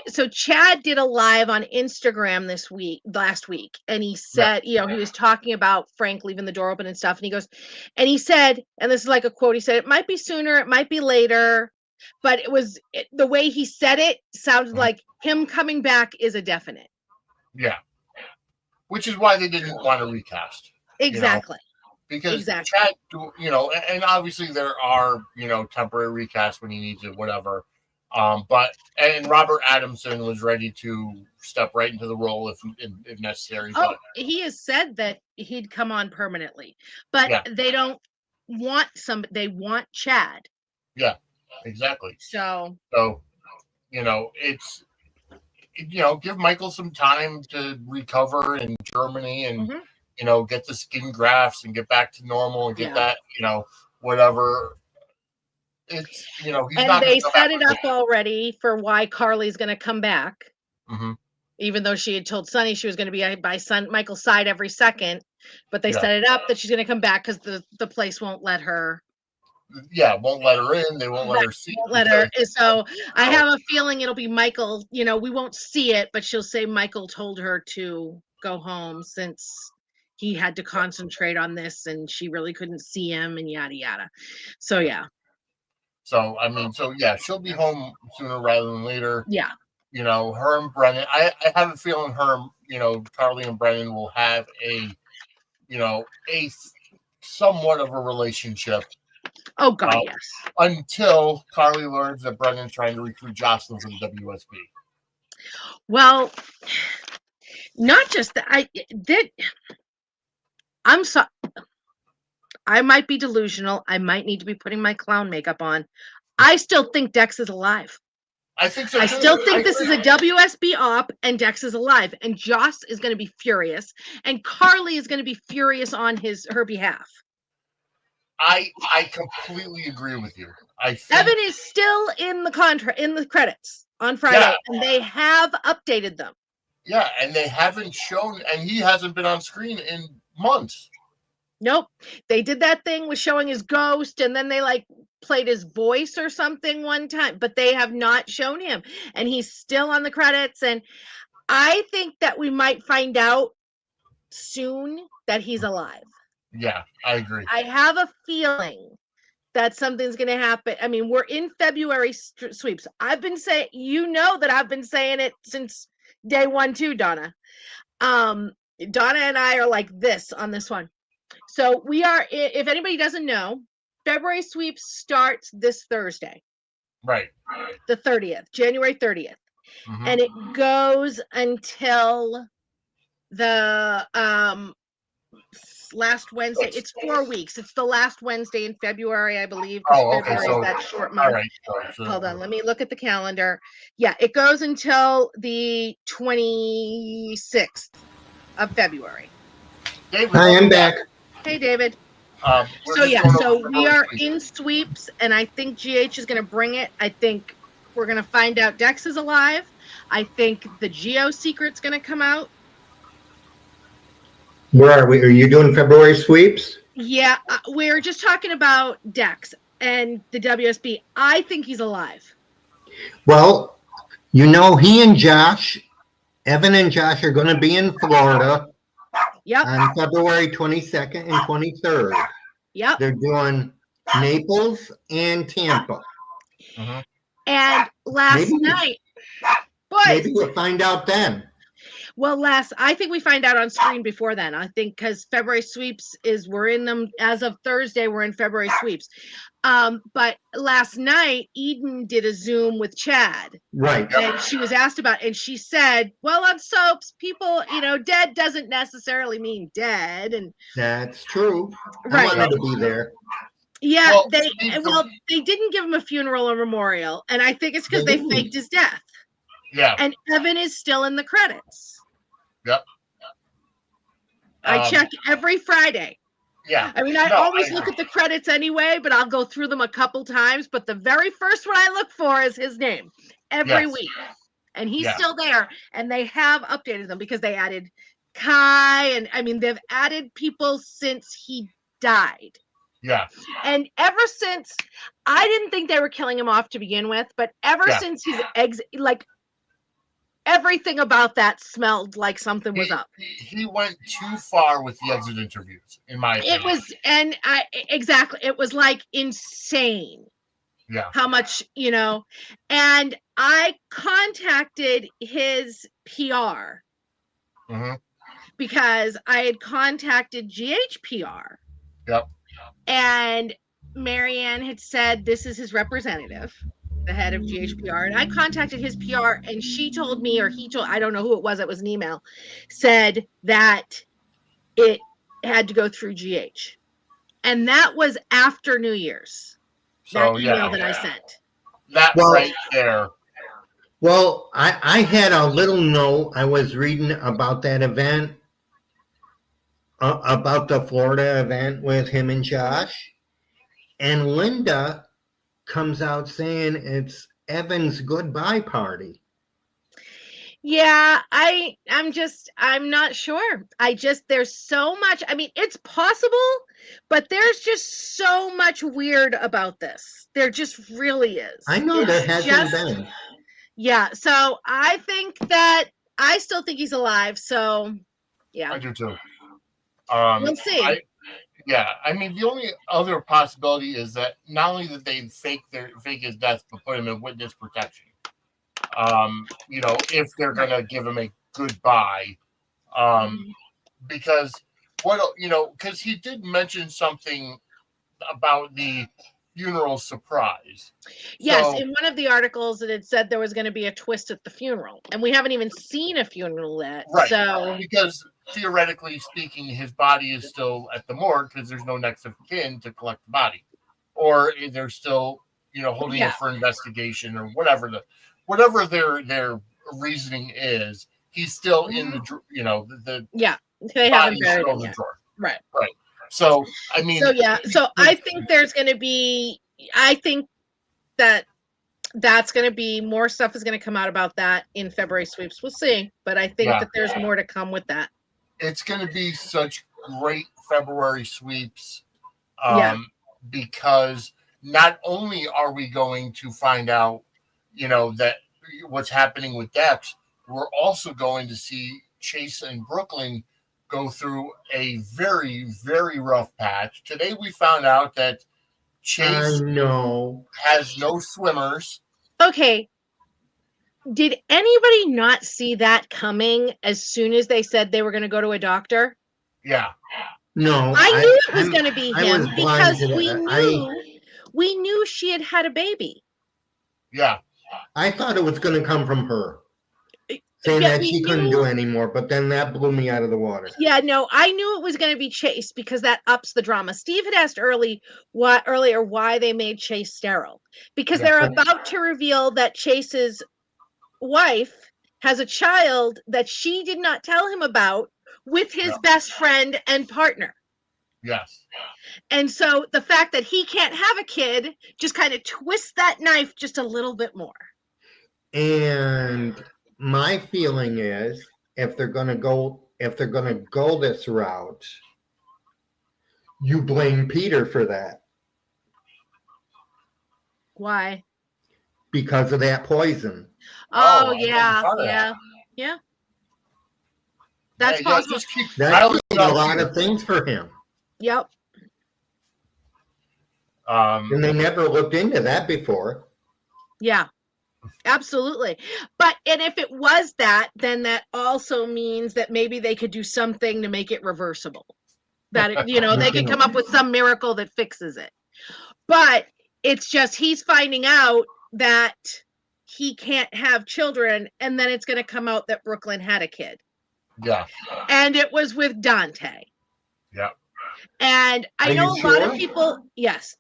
So Chad did a live on Instagram last week, and he said, he was talking about Frank leaving the door open and stuff, and he goes, and he said, and this is like a quote, he said, it might be sooner, it might be later, but the way he said it sounded like him coming back is a definite. Yeah. Which is why they didn't want to recast. Exactly. Because Chad, and obviously there are, temporary recasts when he needs it, whatever. And Robert Adamson was ready to step right into the role if necessary. Oh, he has said that he'd come on permanently, but they don't want they want Chad. Yeah, exactly. So it's, give Michael some time to recover in Germany and, get the skin grafts and get back to normal and get that, whatever. It's, he's and not. They set it up already for why Carly's going to come back. Mm-hmm. Even though she had told Sonny she was going to be by Michael's side every second, but they set it up that she's going to come back because the place won't let her. Yeah, won't let her in. They won't let her see. Won't let her. So I have a feeling it'll be Michael. We won't see it, but she'll say Michael told her to go home since he had to concentrate on this and she really couldn't see him and yada yada. So yeah. So she'll be home sooner rather than later. Yeah. Her and Brennan. I have a feeling Carly and Brennan will have a somewhat of a relationship. Oh God, yes. Until Carly learns that Brennan's trying to recruit Jocelyn for the WSB. Well, not just that. I'm sorry. I might be delusional. I might need to be putting my clown makeup on. I still think Dex is alive. I think so. I still think this is a WSB op and Dex is alive. And Joss is going to be furious. And Carly is going to be furious on her behalf. I completely agree with you. Evan is still in the credits on Friday, and they have updated them. Yeah, and they haven't shown, and he hasn't been on screen in months. Nope. They did that thing with showing his ghost, and then they played his voice or something one time, but they have not shown him, and he's still on the credits. And I think that we might find out soon that he's alive. Yeah, I agree. I have a feeling that something's going to happen. I mean, we're in February sweeps. I've been saying, that I've been saying it since day one too, Donna. Donna and I are like this on this one. So we are, if anybody doesn't know, February sweeps starts this Thursday. Right. The 30th, January 30th. Mm-hmm. And it goes until the last Wednesday. It's 4 weeks. It's the last Wednesday in February, I believe. Okay. February is that short month. All right. Hold on. Let me look at the calendar. Yeah, it goes until the 26th of February. David, I am back. Hey, David. So we are in sweeps, and I think GH is going to bring it. I think we're going to find out Dex is alive. I think the Geo secret's going to come out. Where are we? Are you doing February sweeps? Yeah, we're just talking about Dex and the WSB. I think he's alive. Well, he and Josh, Evan and Josh are going to be in Florida. Yep. On February 22nd and 23rd. Yep. They're doing Naples and Tampa. Uh-huh. And last night, boys. Maybe we'll find out then. Well, I think we find out on screen before then. I think because February sweeps we're in them as of Thursday. We're in February sweeps. But last night, Eden did a Zoom with Chad. Right. And she was asked about it, and she said, well, on soaps, people, dead doesn't necessarily mean dead. And that's true. Right. I wanted to be there. Yeah, they didn't give him a funeral or memorial, and I think it's because they faked his death. Yeah. And Evan is still in the credits. Yep. I check every Friday. Yeah. I mean, I always look at the credits anyway, but I'll go through them a couple times. But the very first one I look for is his name every week. And he's still there. And they have updated them because they added Kai. And I mean, they've added people since he died. Yeah. And ever since, I didn't think they were killing him off to begin with, but ever since his eggs, like everything about that smelled like something was up. He went too far with the exit interviews, in my opinion. It was, and exactly, it was like insane. Yeah. How much, and I contacted his PR because I had contacted GHPR. Yep. And Marianne had said, this is his representative, the head of GHPR. And I contacted his PR, and she told me, or he told, I don't know who it was an email, said that it had to go through GH. And that was after New Year's. So, that email that I sent. That right there. Well, I had a little note. I was reading about that event, about the Florida event with him and Josh. And Linda comes out saying it's Evan's goodbye party. Yeah, I'm not sure. There's so much. I mean, it's possible, but there's just so much weird about this. There just really is. I know there hasn't been. Yeah, so I still think he's alive. So, yeah. I do too. We'll see. I mean, the only other possibility is that not only that they fake his death, but put him in witness protection. If they're gonna give him a goodbye, because because he did mention something about the funeral surprise. Yes, so, in one of the articles it had said there was going to be a twist at the funeral, and we haven't even seen a funeral yet. Right. So because theoretically speaking, his body is still at the morgue because there's no next of kin to collect the body, or they're still holding it for investigation or whatever their reasoning is. He's still in the they haven't buried him yet. Right. So I mean, so I think there's going to be. I think that's going to be more stuff is going to come out about that in February sweeps. We'll see, but I think that there's more to come with that. It's going to be such great February sweeps, because not only are we going to find out, that what's happening with Dex, we're also going to see Chase and Brooklyn go through a very, very rough patch. Today we found out that Chase has no swimmers. Okay. Did anybody not see that coming as soon as they said they were going to go to a doctor? Yeah. No. I knew it was going to be him because we knew she had a baby. Yeah. I thought it was going to come from her. Saying that she couldn't do anymore, but then that blew me out of the water. Yeah, no, I knew it was going to be Chase because that ups the drama. Steve had asked earlier why they made Chase sterile. Because they're about to reveal that Chase's wife has a child that she did not tell him about with his best friend and partner. Yes. And so the fact that he can't have a kid just kind of twists that knife just a little bit more. And my feeling is if they're going to go this route, you blame Peter for that. Why? Because of that poison. Oh yeah. That's possible. That did a lot of things for him. Yep. And they never looked into that before. Yeah. Absolutely. And if it was that, then that also means that maybe they could do something to make it reversible. That, they could come up with some miracle that fixes it. But it's just he's finding out that he can't have children, and then it's going to come out that Brooklyn had a kid. Yeah. And it was with Dante. Yeah. And I know a lot of people, yes.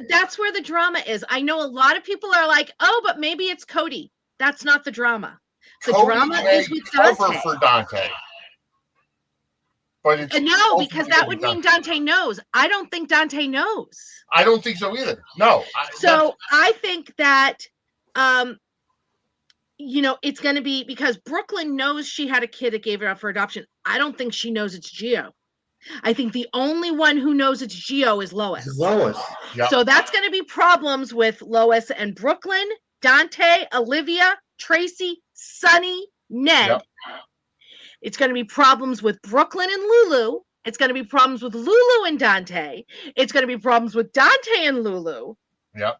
That's where the drama is. I know a lot of people are like, oh, but maybe it's Cody. That's not the drama. The drama is with Dante. For Dante. But it's because that would mean Dante knows. I don't think Dante knows. I don't think so either. No. I think that, it's going to be because Brooklyn knows she had a kid that gave her up for adoption. I don't think she knows it's Gio. I think the only one who knows it's Gio is Lois. It's Lois. Yep. So that's going to be problems with Lois and Brooklyn, Dante, Olivia, Tracy, Sunny, Ned. Yep. It's going to be problems with Brooklyn and Lulu. It's going to be problems with Lulu and Dante. It's going to be problems with Dante and Lulu. Yep.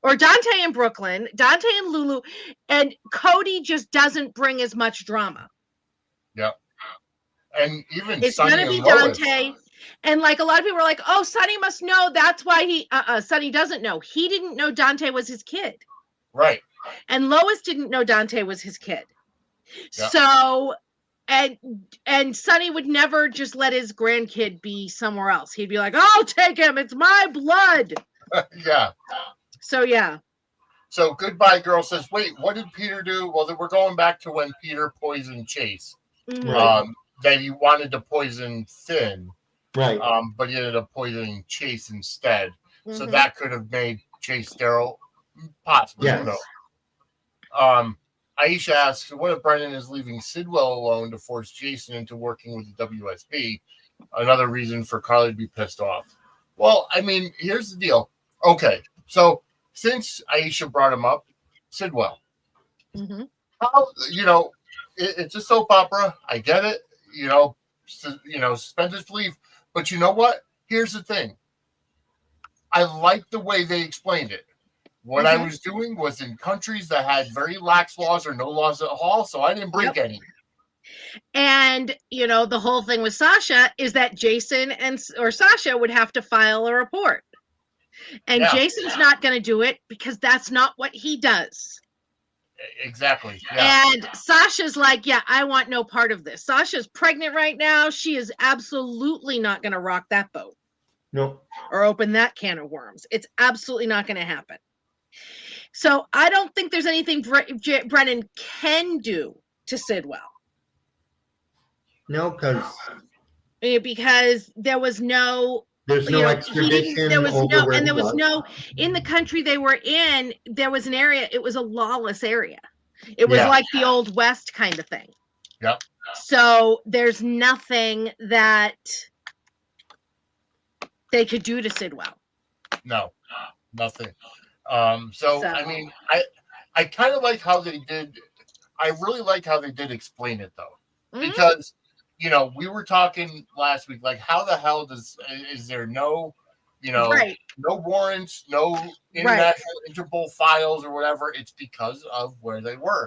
Or Dante and Brooklyn, Dante and Lulu, and Cody just doesn't bring as much drama. Yep. And even It's Sunny going to be and Lois. Dante. And like a lot of people are like, oh, Sunny must know. That's why he, Sunny doesn't know. He didn't know Dante was his kid. Right. And Lois didn't know Dante was his kid. Yep. So, and Sunny would never just let his grandkid be somewhere else. He'd be like, I'll take him. It's my blood. Yeah. So, yeah. So Goodbye Girl says, wait, what did Peter do? Well, we're going back to when Peter poisoned Chase. Mhm. That he wanted to poison Finn. Right. But he ended up poisoning Chase instead. So Mhm. that could have made Chase sterile. Possibly. Yes. No. Aisha asks, what if Brendan is leaving Sidwell alone to force Jason into working with the WSB? Another reason for Carly to be pissed off. Well, I mean, here's the deal. Okay, so since Aisha brought him up, Sidwell. Mhm. How, it's a soap opera. I get it. Suspend disbelief. But you know what? Here's the thing. I like the way they explained it. What I was doing was in countries that had very lax laws or no laws at all, so I didn't break any. And, the whole thing with Sasha is that Jason or Sasha would have to file a report. And Jason's not going to do it because that's not what he does. Exactly. Yeah. And Sasha's like, yeah, I want no part of this. Sasha's pregnant right now. She is absolutely not going to rock that boat. No. Or open that can of worms. It's absolutely not going to happen. So I don't think there's anything Brennan can do to Sidwell. No, because there was no. There's no extradition. There was no in the country they were in. There was an area. It was a lawless area. It was like the Old West kind of thing. Yep. So there's nothing that they could do to Sidwell. No, nothing. So I mean, I kind of like how they did. I really like how they did explain it though, because we were talking last week, like how the hell is there no, no warrants, no international Interpol files or whatever? It's because of where they were.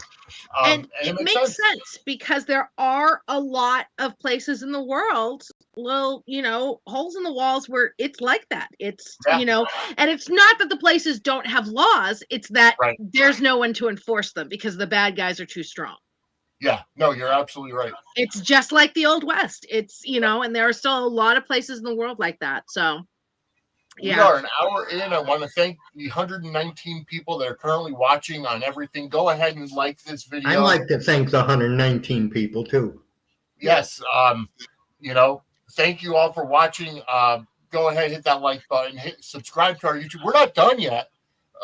And it makes sense because there are a lot of places in the world, holes in the walls where it's like that. It's, and it's not that the places don't have laws. It's that there's no one to enforce them because the bad guys are too strong. Yeah, no, you're absolutely right. It's just like the Old West. It's, and there are still a lot of places in the world like that. So, yeah. We are an hour in. I want to thank the 119 people that are currently watching on everything. Go ahead and like this video. I'd like to thank the 119 people too. Yes. Thank you all for watching. Go ahead, hit that like button, subscribe to our YouTube. We're not done yet.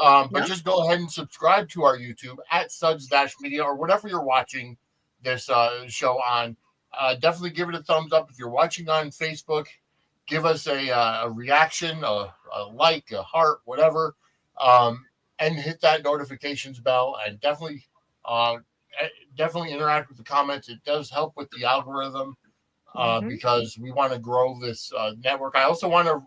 But just go ahead and subscribe to our YouTube at Suds Media or whatever you're watching this show on. Definitely give it a thumbs up. If you're watching on Facebook, give us a reaction, a like, a heart, whatever, and hit that notifications bell. And definitely interact with the comments. It does help with the algorithm because we want to grow this network. I also want to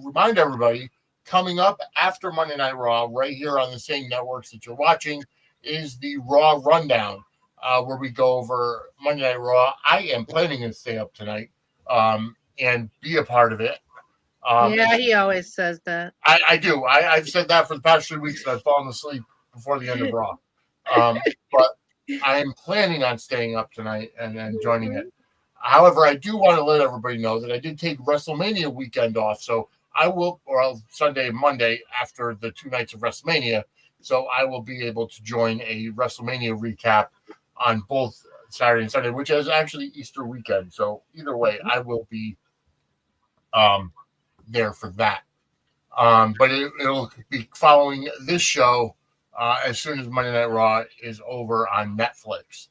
remind everybody, coming up after Monday Night Raw, right here on the same networks that you're watching, is the Raw Rundown, where we go over Monday Night Raw. I am planning to stay up tonight and be a part of it. He always says that. I do. I've said that for the past 3 weeks, and I've fallen asleep before the end of Raw. But I am planning on staying up tonight and joining it. However, I do want to let everybody know that I did take WrestleMania weekend off, so I will, or Sunday and Monday after the 2 nights of WrestleMania. So I will be able to join a WrestleMania recap on both Saturday and Sunday, which is actually Easter weekend. So either way, I will be there for that. But it'll be following this show as soon as Monday Night Raw is over on Netflix.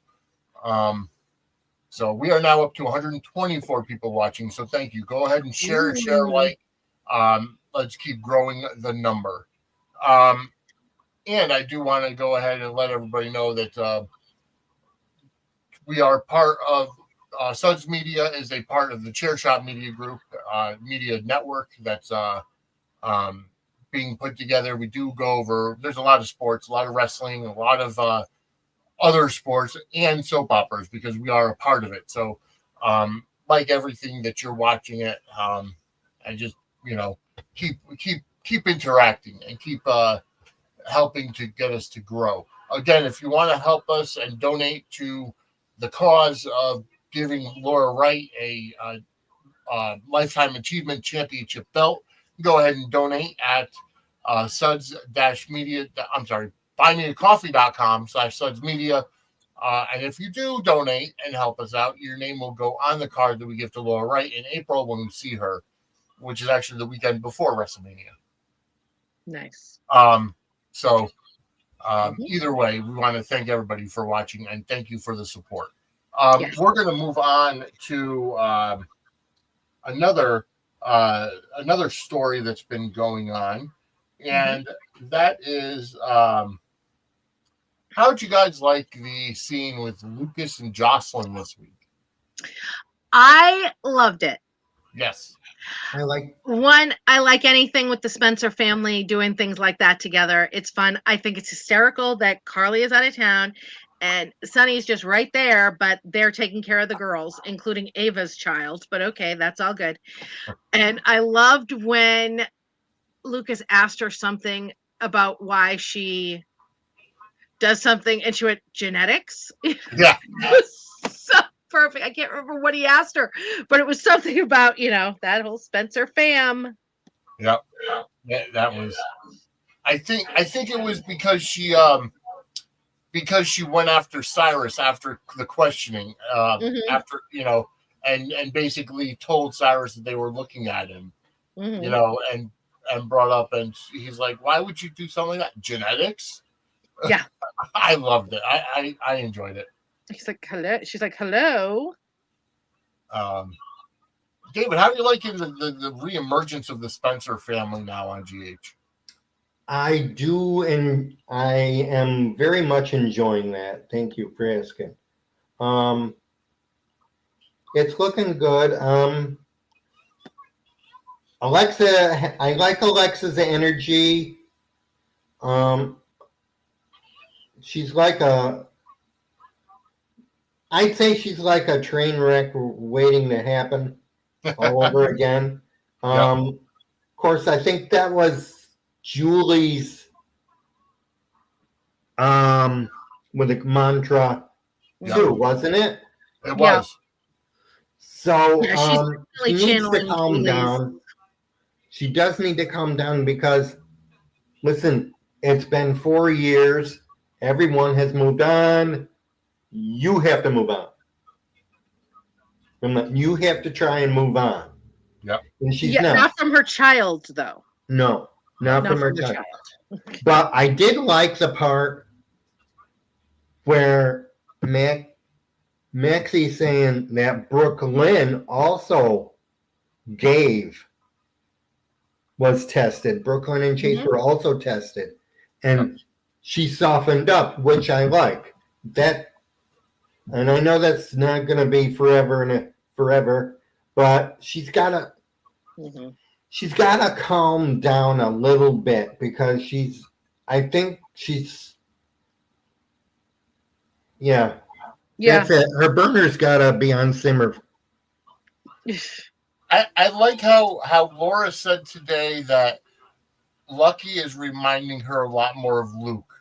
So we are now up to 124 people watching. So thank you. Go ahead and share, like. Let's keep growing the number. And I do want to go ahead and let everybody know that we are part of Suds Media is a part of the Chair Shot Media Group, media network that's being put together. We do go over, there's a lot of sports, a lot of wrestling, a lot of other sports and soap operas because we are a part of it. So like everything that you're watching it, I just, keep interacting and keep helping to get us to grow. Again, if you want to help us and donate to the cause of giving Laura Wright a Lifetime Achievement Championship belt, go ahead and donate at Suds-Media. I'm sorry, buymeacoffee.com/Suds Media. And if you do donate and help us out, your name will go on the card that we give to Laura Wright in April when we see her, which is actually the weekend before WrestleMania. Nice. So either way, we want to thank everybody for watching and thank you for the support. Yes. We're going to move on to another story that's been going on, and that is how'd you guys like the scene with Lucas and Jocelyn this week? I loved it. Yes. I like anything with the Spencer family doing things like that together. It's fun. I think it's hysterical that Carly is out of town and Sonny's just right there, but they're taking care of the girls, including Ava's child. But okay, that's all good. And I loved when Lucas asked her something about why she does something and she went, genetics? Yeah. It was so perfect. I can't remember what he asked her, but it was something about, that whole Spencer fam. Yep. Yeah, that was, I think it was because she went after Cyrus after the questioning, after, and basically told Cyrus that they were looking at him, and brought up, and he's like, why would you do something like that? Genetics? Yeah. I loved it. I enjoyed it. He's like, hello. She's like, hello. David, how are you liking the reemergence of the Spencer family now on GH? I do, and I am very much enjoying that. Thank you for asking. It's looking good. Alexa, I like Alexa's energy. She's like I'd say she's like a train wreck waiting to happen all over again. Of course, I think that was Julie's with a mantra too, wasn't it? It was. So she's she needs to calm Julie's. down. She does need to calm down because, listen, it's been 4 years. Everyone has moved on. You have to move on. You have to try and move on. Yep. And she's not from her child, though. No, not from her child. But I did like the part where Maxie's saying that Brooklyn also was tested. Brooklyn and Chase were also tested. And she softened up, which I like. And I know that's not going to be forever, but she's got to calm down a little bit because I think she's that's it. Her burner's got to be on simmer. I like how Laura said today that Lucky is reminding her a lot more of Luke.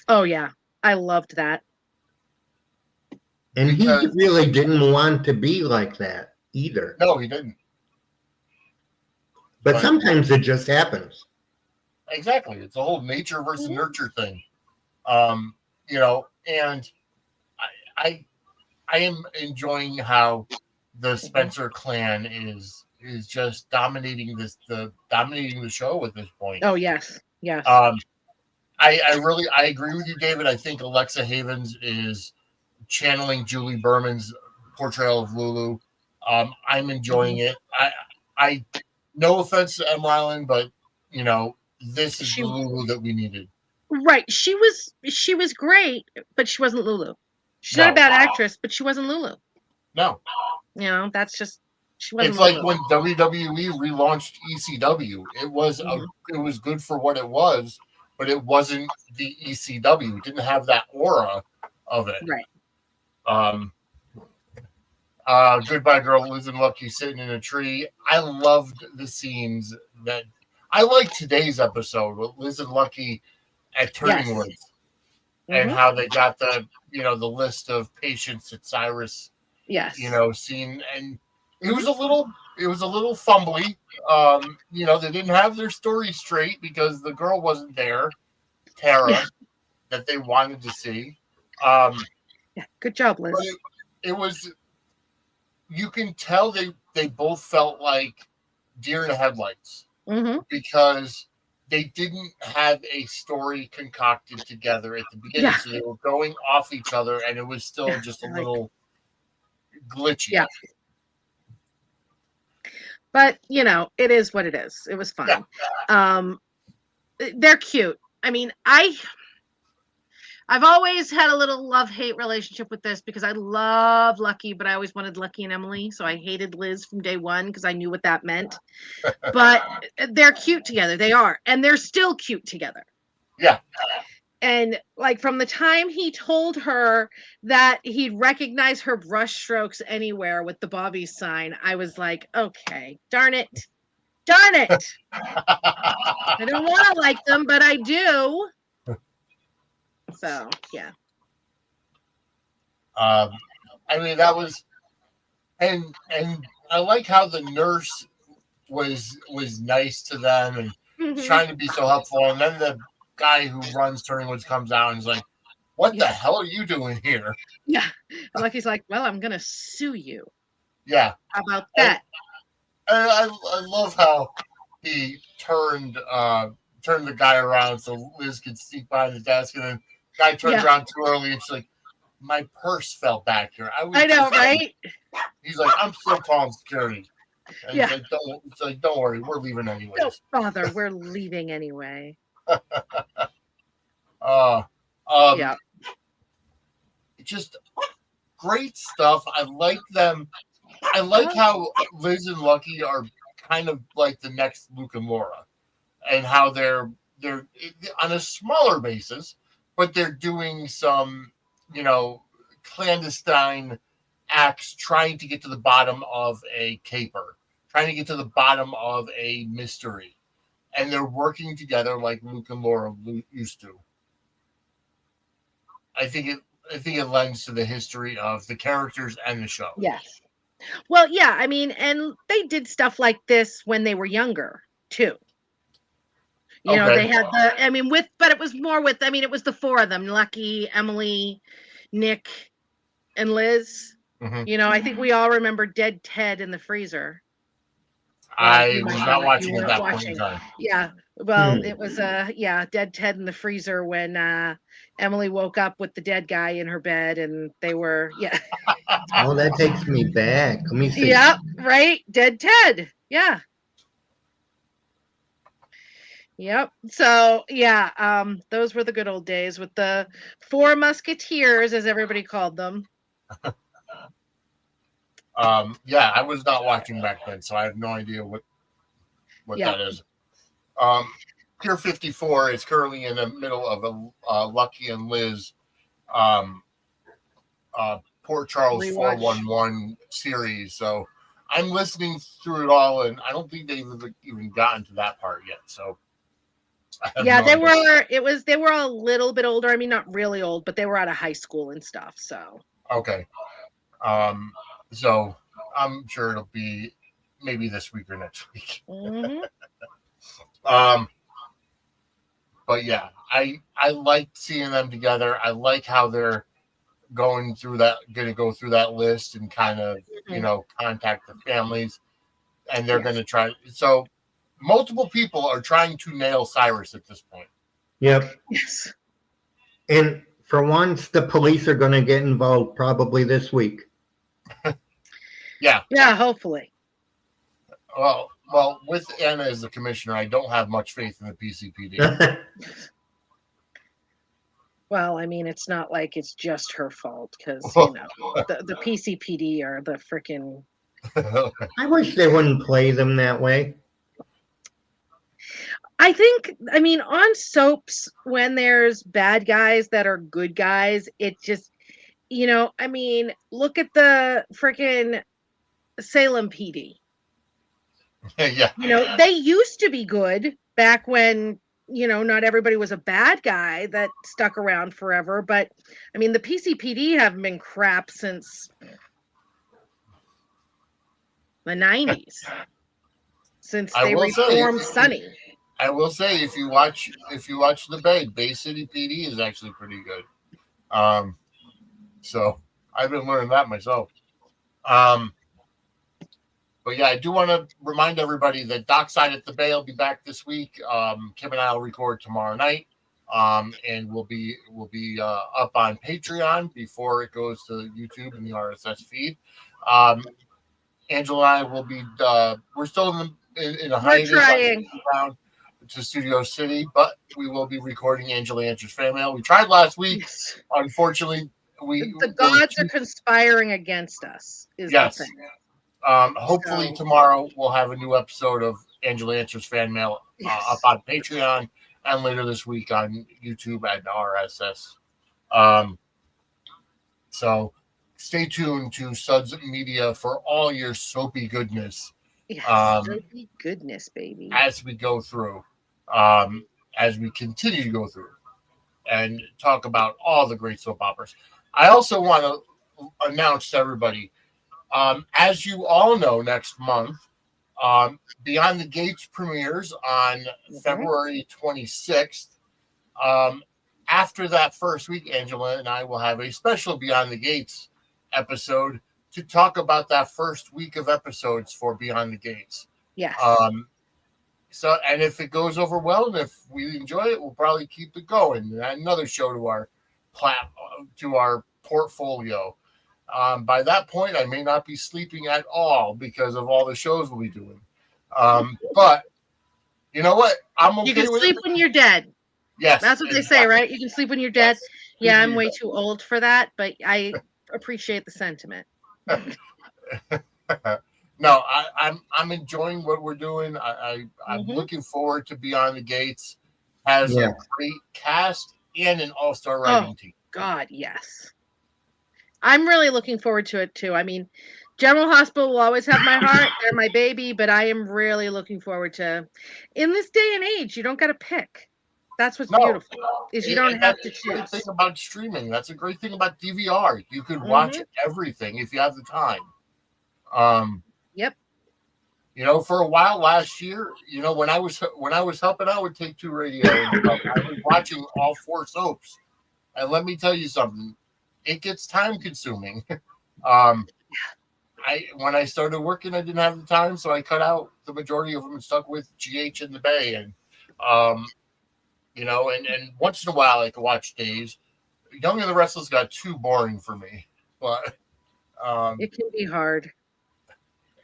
Oh, yeah. I loved that. And he really didn't want to be like that either. No, he didn't. But sometimes it just happens. Exactly. It's a whole nature versus nurture thing. And I am enjoying how the Spencer clan is just dominating the show at this point. Oh, yes. Yes. I agree with you, David. I think Alexa Havens is channeling Julie Berman's portrayal of Lulu. I'm enjoying it. I no offense to Em Ryland, but this is the Lulu that we needed. Right. She was great, but she wasn't Lulu. She's not a bad actress, but she wasn't Lulu. No. That's just she wasn't. It's like when WWE relaunched ECW. It was it was good for what it was, but it wasn't the ECW. It didn't have that aura of it. Right. Goodbye Girl, Liz and Lucky sitting in a tree. I loved the scenes that I like today's episode with Liz and Lucky at Turning Woods and how they got the the list of patients that Cyrus seen, and it was a little fumbly. They didn't have their story straight because the girl wasn't there, Tara, that they wanted to see. Good job, Liz. It was. You can tell they both felt like deer in the headlights because they didn't have a story concocted together at the beginning. So they were going off each other, and it was still just a little glitchy. Yeah. But, it is what it is. It was fun. Yeah. They're cute. I mean, I've always had a little love-hate relationship with this because I love Lucky, but I always wanted Lucky and Emily. So I hated Liz from day one because I knew what that meant. But they're cute together. They are. And they're still cute together. Yeah. And like from the time he told her that he'd recognize her brush strokes anywhere with the Bobby's sign, I was like, okay, darn it. I don't want to like them, but I do. So, yeah. I mean, that was, and I like how the nurse was nice to them and trying to be so helpful. And then the guy who runs Turning Woods comes out and is like, what the hell are you doing here? Yeah. And Lucky's like, well, I'm going to sue you. Yeah. How about that? And I love how he turned the guy around so Liz could sneak behind the desk, and then the guy turns around too early and she's like, my purse fell back here. I know, right? He's like, I'm still calling security. And he's like, don't worry, we're leaving anyways. Don't bother, we're leaving anyway. Just great stuff. I like them. I like how Liz and Lucky are kind of like the next Luke and Laura, and how they're on a smaller basis, but they're doing some, clandestine acts, trying to get to the bottom of a caper, trying to get to the bottom of a mystery, and they're working together like Luke and Laura used to. I think it lends to the history of the characters and the show. Yes. Well, yeah, I mean, and they did stuff like this when they were younger too. They had but it was more with, it was the four of them: Lucky, Emily, Nick, and Liz. Mm-hmm. I think we all remember Dead Ted in the freezer. I was not watching at that point in time. Yeah. Well, it was Dead Ted in the freezer when Emily woke up with the dead guy in her bed, and they were Oh, that takes me back. Let me see. Yeah, right. Dead Ted. Yeah. Yep. So those were the good old days with the Four Musketeers, as everybody called them. I was not watching back then, so I have no idea what that is. Pier 54 is currently in the middle of a Lucky and Liz Port Charles 411 series. So I'm listening through it all, and I don't think they've even gotten to that part yet. So they were a little bit older. I mean, not really old, but they were out of high school and stuff. So okay. So I'm sure it'll be maybe this week or next week. Mm-hmm. But yeah, I like seeing them together. I like how they're going to go through that list and kind of, contact the families, and they're going to try. So multiple people are trying to nail Cyrus at this point. Yep. Yes. And for once, the police are going to get involved probably this week. Yeah. Yeah, hopefully. Well, with Anna as the commissioner, I don't have much faith in the PCPD. Well, I mean, it's not like it's just her fault because, you know, the PCPD are the freaking. I wish they wouldn't play them that way. I think, I mean, on soaps, when there's bad guys that are good guys, it just, you know, I mean, look at the freaking Salem PD. Yeah. You know, they used to be good back when, you know, not everybody was a bad guy that stuck around forever. But I mean, the PCPD haven't been crap since the 90s, since I they will say, reformed Sunny. I will say, if you watch the Bay City PD is actually pretty good. So I've been learning that myself. But yeah, I do want to remind everybody that Dockside at the Bay will be back this week. Kim and I will record tomorrow night, and we'll be up on Patreon before it goes to YouTube and the RSS feed. Angela and I will be. We're still in a hiatus. We're trying around to Studio City, but we will be recording Angela Answers Fan Mail. We tried last week. Unfortunately, the gods are conspiring against us. Is the thing. Hopefully tomorrow we'll have a new episode of Angela Answers Fan Mail up on Patreon, and later this week on YouTube and RSS. So stay tuned to Suds Media for all your soapy goodness. Yes, soapy goodness, baby. As we go through, as we continue to go through and talk about all the great soap operas. I also want to announce to everybody, as you all know, next month, Beyond the Gates premieres on February 26th. After that first week, Angela and I will have a special Beyond the Gates episode to talk about that first week of episodes for Beyond the Gates. Yes. So, and if it goes over well, and if we enjoy it, we'll probably keep it going. Another show to our portfolio. By that point, I may not be sleeping at all because of all the shows we'll be doing. But you know what? I'm okay. You can with sleep when you're dead. Yes, that's what they say, right? You can sleep when you're dead. Yeah, I'm way too old for that, but I appreciate the sentiment. No, I'm enjoying what we're doing. I'm looking forward to Beyond the Gates. Has a great cast and an all-star writing team. God, yes. I'm really looking forward to it too. I mean, General Hospital will always have my heart. They're my baby, but I am really looking forward to. In this day and age, you don't got to pick. That's what's beautiful. Is you don't have to choose. That's the thing about streaming. That's a great thing about DVR. You could watch everything if you have the time. Yep. You know, for a while last year, you know, when I was helping out with Take Two Radio, I was watching all 4 soaps, and let me tell you something, it gets time consuming. When I started working, I didn't have the time, so I cut out the majority of them and stuck with GH in the Bay, and you know, and once in a while I could watch Days. Young and the Restless got too boring for me, but it can be hard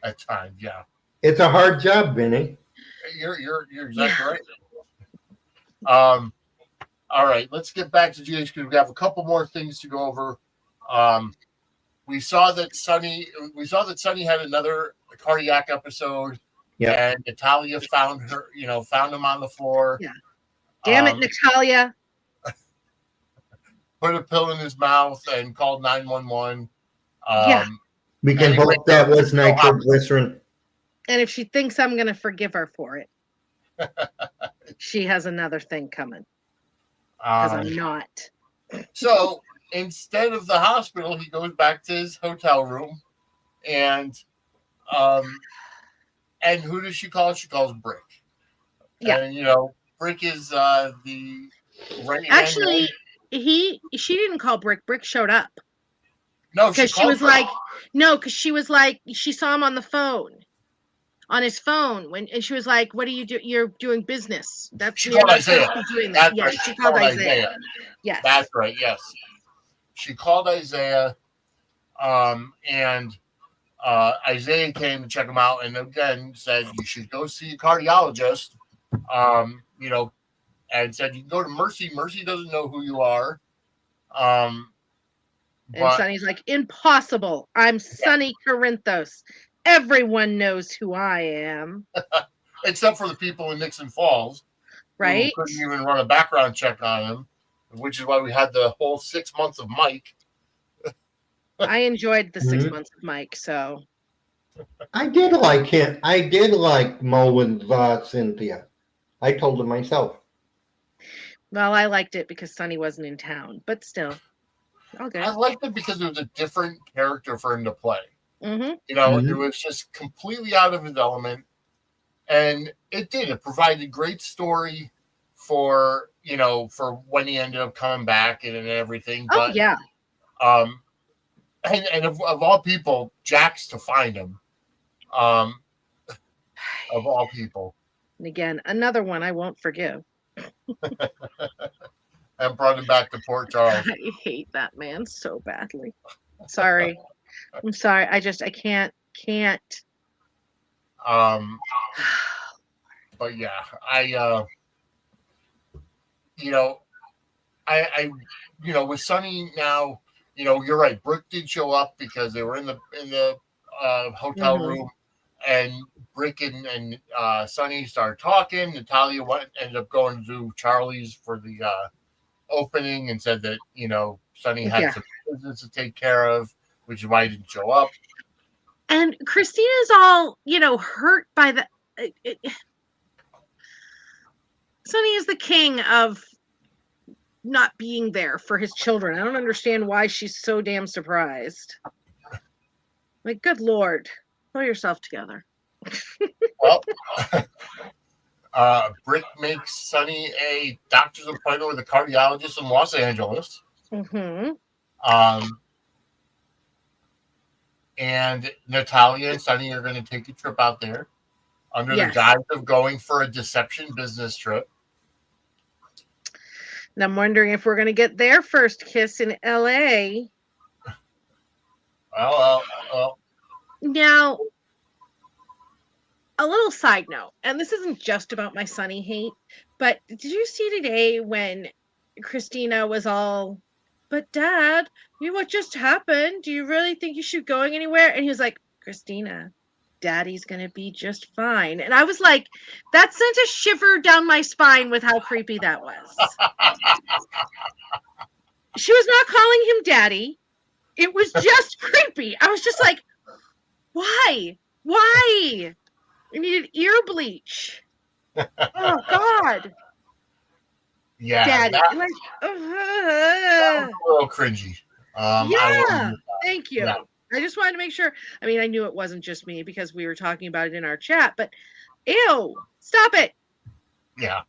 at times. Yeah, it's a hard job, Vinny. You're exactly right. All right, let's get back to GH because we have a couple more things to go over. We saw that Sunny had another cardiac episode. Yeah, and Natalia found him on the floor. Yeah. Damn it, Natalia. Put a pill in his mouth and called 911. We can hope that was nitroglycerin. And if she thinks I'm going to forgive her for it, she has another thing coming. Because I'm not. So instead of the hospital, he goes back to his hotel room, and who does she call? She calls Brick. Yeah, and you know, Brick is the right. Actually, she didn't call Brick. Brick showed up. No, because she was like, she saw him on the phone. On his phone, and she was like, "What do you do? You're doing business." That's she called Isaiah. That's right. She called Isaiah. Yes, that's right. Yes, she called Isaiah, and Isaiah came to check him out and again said you should go see a cardiologist. You know, and said you can go to Mercy. Mercy doesn't know who you are. And But Sonny's like, impossible. I'm Sonny Corinthos. Everyone knows who I am. except for the people in Nixon Falls, Right? who couldn't even run a background check on him, which is why we had the whole 6 months of Mike. I enjoyed the 6 Mhm. months of Mike, so I did like him. I did like Mo and Cynthia. I told him myself. well, I liked it because Sonny wasn't in town, but still. All good. I liked it because it was a different character for him to play. Mm-hmm. You know, Mhm. it was just completely out of his element. And it did. It provided a great story for, you know, for when he ended up coming back and everything. Oh But yeah. and of all people, Jax to find him. Of all people. And again, another one I won't forgive. And brought him back to Port Charles. I hate that man so badly. Sorry. I'm sorry. I can't. But yeah, you know, I you know, with Sonny now, you know, you're right. Brooke did show up because they were in the hotel Mhm. room, and Brick and Sonny started talking. Natalia ended up going to do Charlie's for the opening and said that, you know, Sonny had Yeah. some business to take care of, which is why he didn't show up. And Christina's all, hurt by the. Sonny is the king of not being there for his children. I don't understand why she's so damn surprised. Like, good Lord, pull yourself together. Well, Brick makes Sonny a doctor's appointment with a cardiologist in Los Angeles. Mm-hmm. And Natalia and Sonny are going to take a trip out there under the Yes. guise of going for a deception business trip. And I'm wondering if we're going to get their first kiss in L.A. Well. Now, a little side note, and this isn't just about my Sonny hate, but did you see today when Christina was all, but Dad, what just happened? Do you really think you should go going anywhere? And he was like, Christina, Daddy's going to be just fine. And I was like, that sent a shiver down my spine with how creepy that was. She was not calling him Daddy. It was just creepy. I was just like, why? Why? I needed ear bleach. Oh God. Yeah, Daddy. that Like, was a little cringy. yeah. Thank you. Yeah. I just wanted to make sure. I mean, I knew it wasn't just me because we were talking about it in our chat, but ew, stop it. Yeah.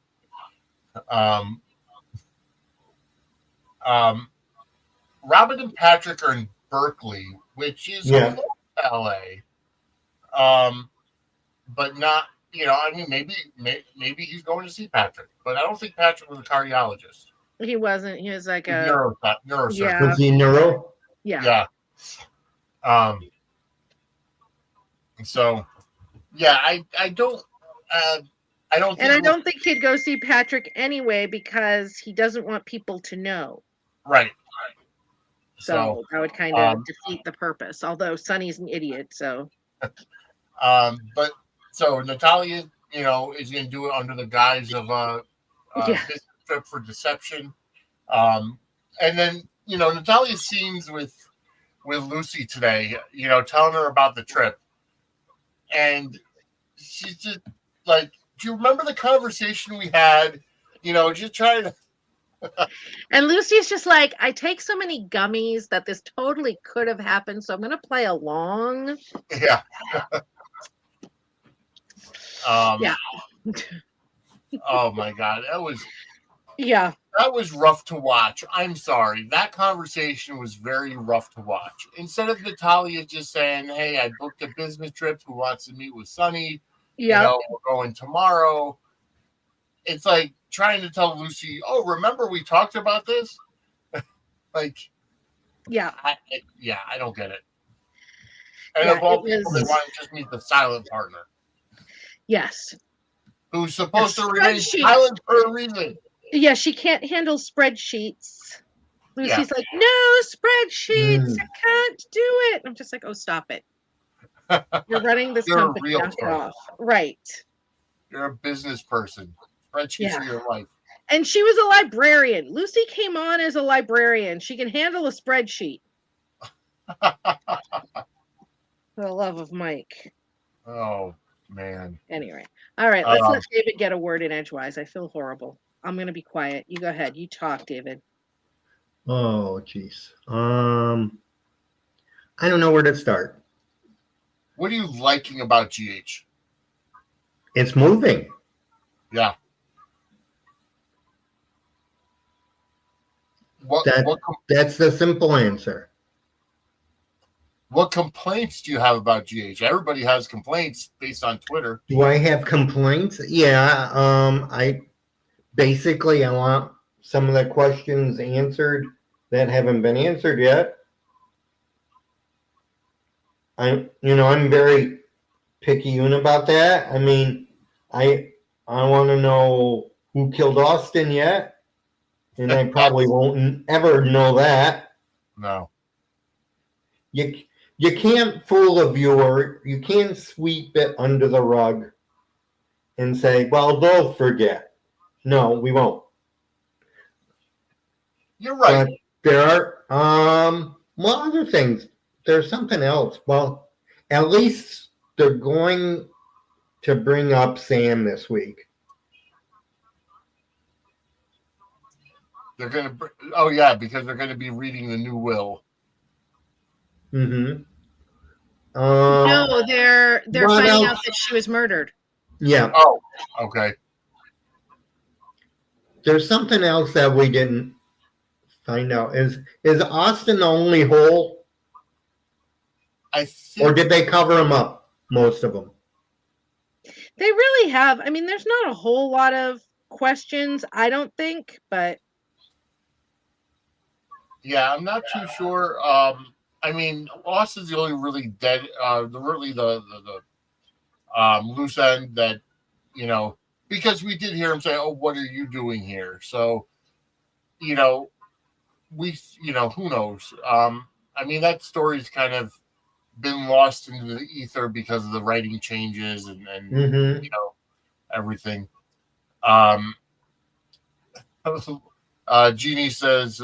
Robin and Patrick are in Berkeley, which is Yeah. LA. But not, I mean, maybe he's going to see Patrick, but I don't think Patrick was a cardiologist. He wasn't. He was like a neurosurgeon. Yeah. Was he neuro? Yeah. So, yeah, I don't. I don't. And I don't think he'd go see Patrick anyway because he doesn't want people to know. Right. So that would kind of defeat the purpose. Although Sonny's an idiot, so. But so Natalia, is going to do it under the guise of a business trip for deception. And then Natalia's scenes with Lucy today, telling her about the trip, and she's just like, do you remember the conversation we had? Just trying to. And Lucy's just like, I take so many gummies that this totally could have happened, so I'm going to play along. Yeah. Yeah. Oh my God, that was rough to watch. I'm sorry, that conversation was very rough to watch. Instead of Natalia just saying, "Hey, I booked a business trip. Who wants to meet with Sonny? Yeah, we're going tomorrow." It's like trying to tell Lucy, "Oh, remember we talked about this?" Like, yeah. I don't get it. And Yeah, of all it people, was- they want to just meet the silent partner, Yes. who's supposed The to remain spreadsheet. silent for a reason. Yeah, she can't handle spreadsheets. Lucy's like, no spreadsheets. I can't do it. I'm just like, oh, stop it. You're running this You're a company. Knock it realtor. off. Right. You're a business person. Spreadsheets are your life. And she was a librarian. Lucy came on as a librarian. She can handle a spreadsheet. For the love of Mike. Oh, man. Anyway. All right. Let's let David get a word in edgewise. I feel horrible. I'm going to be quiet. You go ahead. You talk, David. Oh, jeez. I don't know where to start. What are you liking about GH? It's moving. Yeah. That's the simple answer. What complaints do you have about GH? Everybody has complaints based on Twitter. Do I have complaints? Yeah. I want some of the questions answered that haven't been answered yet. I'm very picayune about that. I mean, I want to know who killed Austin yet, and I probably won't ever know that. No. You can't fool a viewer. You can't sweep it under the rug and say, well, they'll forget. No, we won't. You're right. But there are other things. There's something else. Well, at least they're going to bring up Sam this week. They're going to, oh yeah, because they're going to be reading the new will. Mm-hmm. No, they're finding out that she was murdered. Yeah. Oh, okay. There's something else that we didn't find out. Is Austin the only hole? I think, or did they cover him up, most of them? They really have. I mean, there's not a whole lot of questions, I don't think, but yeah, I'm not too sure. I mean, Austin's the only really dead, the loose end that, because we did hear him say, "Oh, what are you doing here?" So, who knows? I mean, that story's kind of been lost into the ether because of the writing changes and everything. Gene says,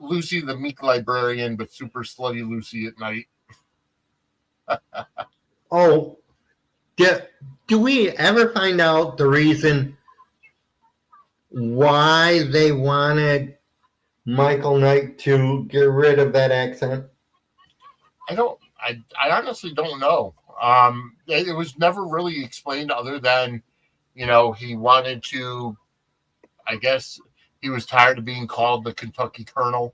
Lucy the meek librarian, but super slutty Lucy at night. Oh, do we ever find out the reason why they wanted Michael Knight to get rid of that accent? I honestly don't know. It was never really explained other than, he wanted to, I guess he was tired of being called the Kentucky Colonel.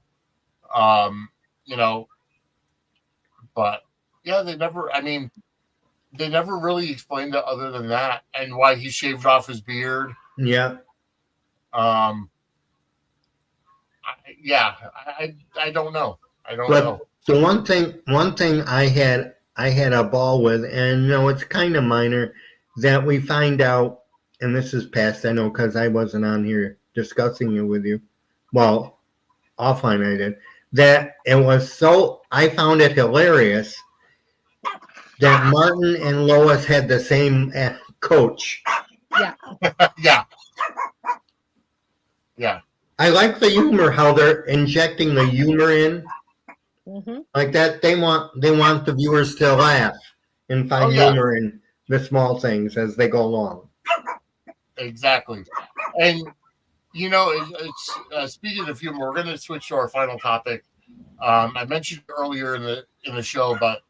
But yeah, they never really explained it other than that, and why he shaved off his beard. Yeah. I don't know. I don't know. So one thing I had a ball with, and it's kind of minor, that we find out, and this is past, I know, because I wasn't on here discussing it with you. Well, offline I did. That it was so, I found it hilarious that Martin and Lois had the same coach. Yeah. Yeah. I like the humor, how they're injecting the humor in. Mm-hmm. Like that, they want the viewers to laugh and find humor in the small things as they go along. Exactly. And, it's speaking of humor, we're going to switch to our final topic. I mentioned earlier in the show, but,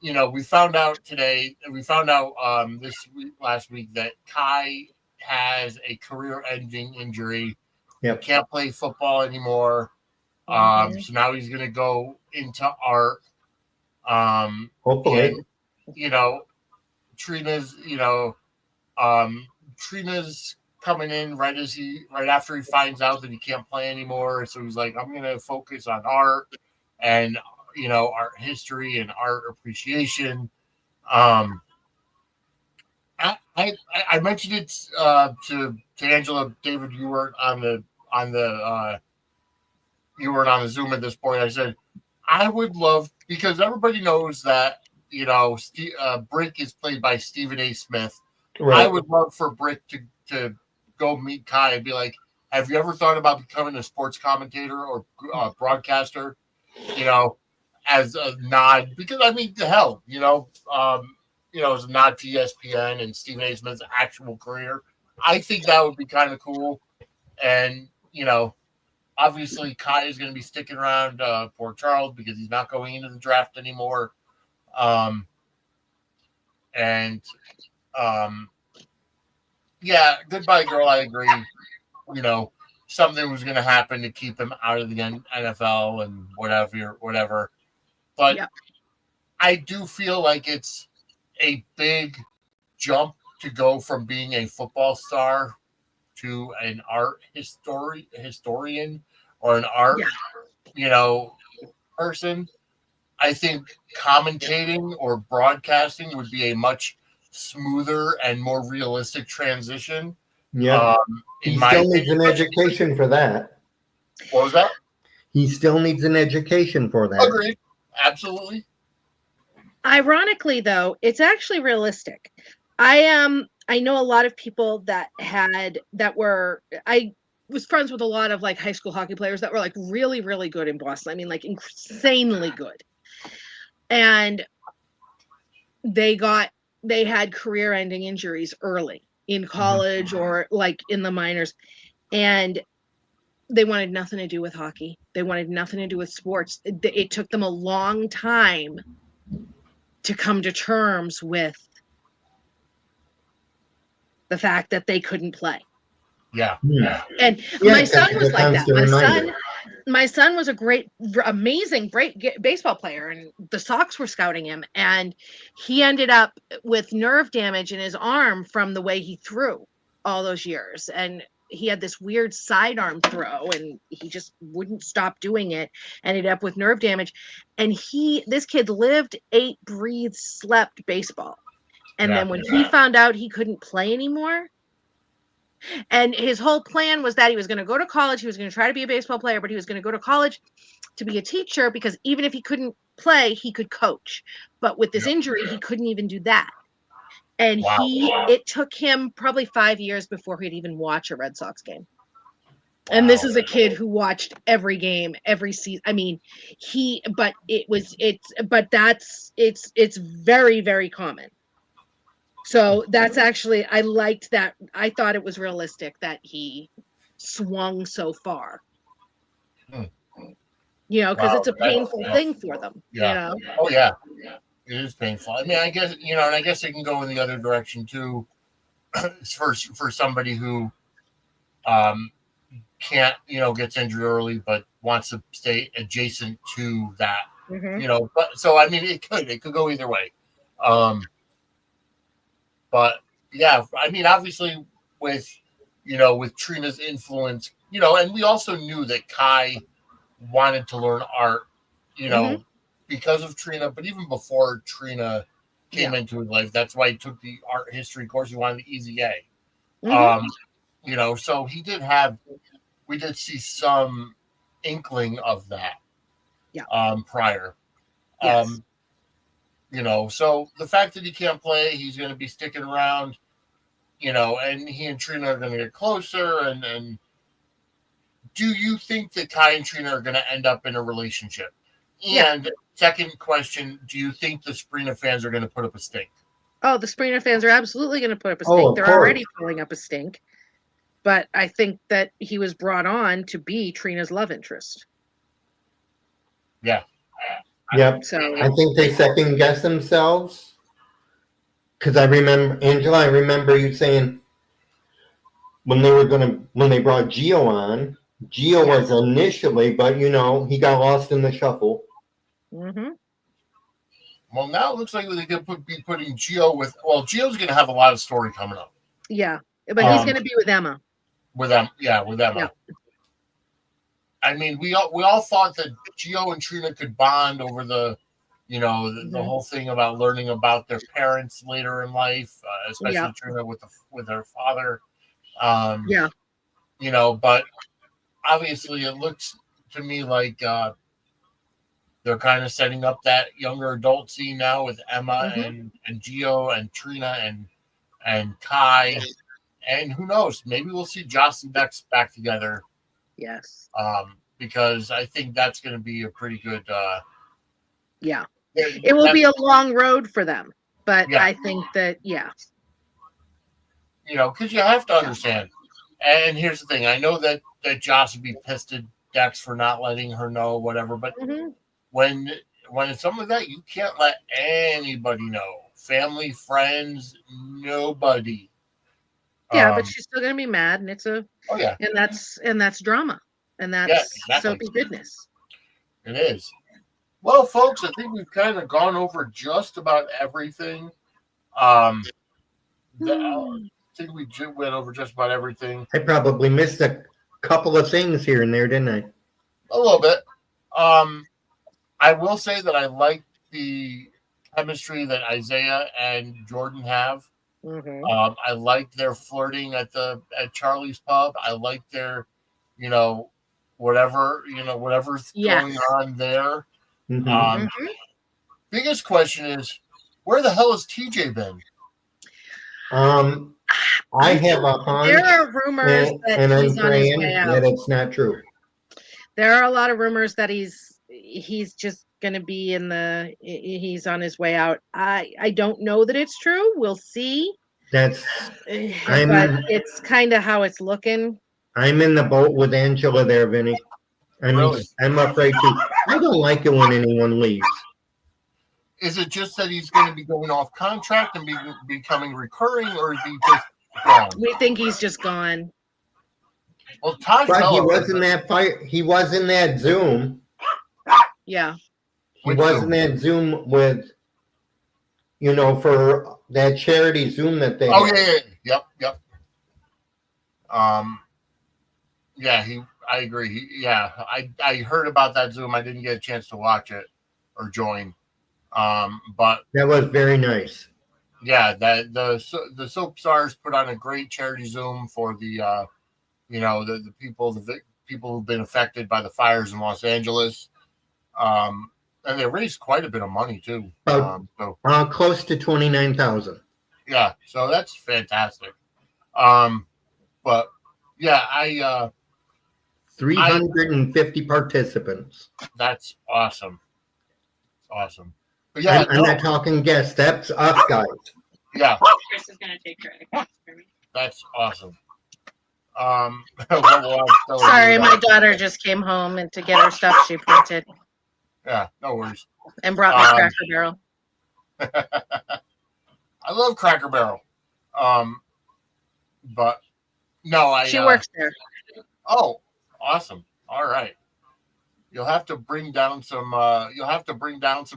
we found out last week that Kai has a career-ending injury. Yep. Can't play football anymore. So now he's going to go into art. Hopefully. And, Trina's coming in right after he finds out that he can't play anymore. So he's like, I'm going to focus on art. And, art history and art appreciation. I mentioned it to Angela, David. You weren't on the you weren't on the Zoom at this point. I said I would love, because everybody knows that Brick is played by Stephen A. Smith. Right. I would love for Brick to go meet Kai and be like, have you ever thought about becoming a sports commentator or broadcaster? As a nod, because I mean, the hell, as a nod to ESPN and Stephen A. Smith's actual career. I think that would be kind of cool. And, obviously Kai is going to be sticking around for Charles because he's not going into the draft anymore. Goodbye girl, I agree. Something was going to happen to keep him out of the NFL and whatever. But yeah. I do feel like it's a big jump to go from being a football star to an art historian or an art, person. I think commentating or broadcasting would be a much smoother and more realistic transition. Yeah. He still needs an education for that. What was that? He still needs an education for that. Agreed. Absolutely. Ironically, though, it's actually realistic. I know a lot of people I was friends with a lot of like high school hockey players that were like really, really good in Boston. I mean, like insanely good. And they had career-ending injuries early in college or like in the minors. And they wanted nothing to do with hockey. They wanted nothing to do with sports. It took them a long time to come to terms with the fact that they couldn't play. Yeah. And my son was like that. My son was amazing, great baseball player, and the Sox were scouting him, and he ended up with nerve damage in his arm from the way he threw all those years. And he had this weird sidearm throw, and he just wouldn't stop doing it. Ended up with nerve damage, and this kid lived, ate, breathed, slept baseball. And then when he found out he couldn't play anymore, and his whole plan was that he was going to go to college, he was going to try to be a baseball player, but he was going to go to college to be a teacher, because even if he couldn't play, he could coach. But with this injury, he couldn't even do that. And it took him probably 5 years before he'd even watch a Red Sox game. And this is a kid who watched every game, every season. I mean, it's very, very common. So that's actually, I liked that. I thought it was realistic that he swung so far. Because it's a painful thing for them. Yeah. Oh yeah. It is painful. I mean, I guess, and I guess it can go in the other direction too. for somebody who can't, gets injured early, but wants to stay adjacent to that, but so, I mean, it could go either way. But yeah, I mean, obviously with Trina's influence, and we also knew that Kai wanted to learn art, because of Trina, but even before Trina came into his life, that's why he took the art history course. He wanted the easy A. So we did see some inkling of that prior. Yes. So the fact that he can't play, he's going to be sticking around, and he and Trina are going to get closer. And do you think that Kai and Trina are going to end up in a relationship? And second question, do you think the Sabrina fans are going to put up a stink? Oh, the Sabrina fans are absolutely going to put up a stink. They're already pulling up a stink. But I think that he was brought on to be Trina's love interest. Yeah. Yep. So I think they second guess themselves. Because I remember you saying when they brought Gio on, was initially, but he got lost in the shuffle. Mm-hmm. Well, now it looks like they could be putting Gio with. Well, Gio's going to have a lot of story coming up. Yeah, but he's going to be with Emma. With Emma. Yeah. I mean, we all thought that Gio and Trina could bond over the whole thing about learning about their parents later in life, especially Trina with her father. Yeah. But obviously it looks to me like they're kind of setting up that younger adult scene now with Emma and Gio and Trina and Kai. And who knows? Maybe we'll see Joss and Bex back together. Yes. Because I think that's going to be a pretty good. Yeah. It will be a long road for them, but Yeah. I think that because you have to understand. And here's the thing: I know that Joss would be pissed at Dex for not letting her know, whatever. But when it's something like that, you can't let anybody know. Family, friends, nobody. Yeah, but she's still gonna be mad, and it's and that's drama, and that's soapy goodness. It is. Well, folks, I think we've kind of gone over just about everything. I think we went over just about everything. I probably missed a couple of things here and there, didn't I? A little bit. I will say that I like the chemistry that Isaiah and Jordan have. I like their flirting at Charlie's pub. I like their, whatever's going on there. Biggest question is, where the hell has TJ been? I have a hunch. There are rumors that he's on his way out. That it's not true. There are a lot of rumors that he's just going to be he's on his way out. I don't know that it's true. We'll see. But it's kind of how it's looking. I'm in the boat with Angela there, Vinny. I'm afraid to. I don't like it when anyone leaves. Is it just that he's going to be going off contract and becoming recurring, or is he just gone? We think he's just gone. Well, Todd, but he was in that fight. He was in that Zoom. Yeah. He was in that Zoom with, for that charity Zoom that they. Oh yeah. Yep. I agree. I heard about that Zoom. I didn't get a chance to watch it or join. But that was very nice. Yeah, the Soap Stars put on a great charity Zoom for the the people who've been affected by the fires in Los Angeles. And they raised quite a bit of money too. Close to 29,000. Yeah, so that's fantastic. But yeah, 350 participants. That's awesome. Awesome. But yeah, I'm not talking guests. That's us guys. Yeah. Chris is gonna take credit for me. That's awesome. Sorry, my daughter just came home and to get her stuff she printed. Yeah, no worries. And brought me Cracker Barrel. I love Cracker Barrel. But no, she works there. Oh, awesome. All right. You'll have to bring down some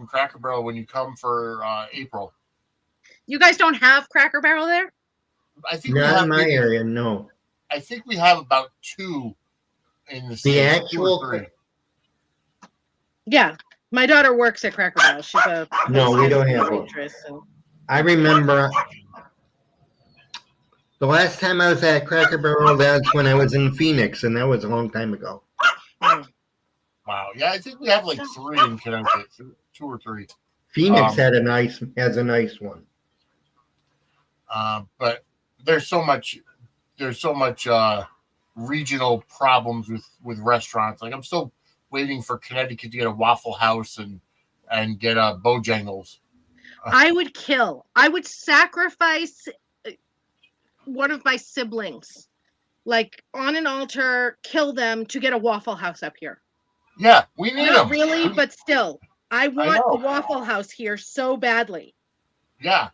Cracker Barrel when you come for April. You guys don't have Cracker Barrel there? I think not in my area, no. I think we have about 2 in the actual. Yeah, my daughter works at Cracker Barrel. She's a we don't have one. I remember the last time I was at Cracker Barrel. That's when I was in Phoenix, and that was a long time ago. Wow, yeah, I think we have like 3 in Connecticut, 2 or 3. Phoenix has a nice one. But there's so much regional problems with restaurants. Like I'm still waiting for Connecticut to get a Waffle House and get a Bojangles. I would sacrifice one of my siblings, like on an altar, kill them to get a Waffle House up here. Yeah, we need Not them. really, but still, I want a Waffle House here so badly. Yeah,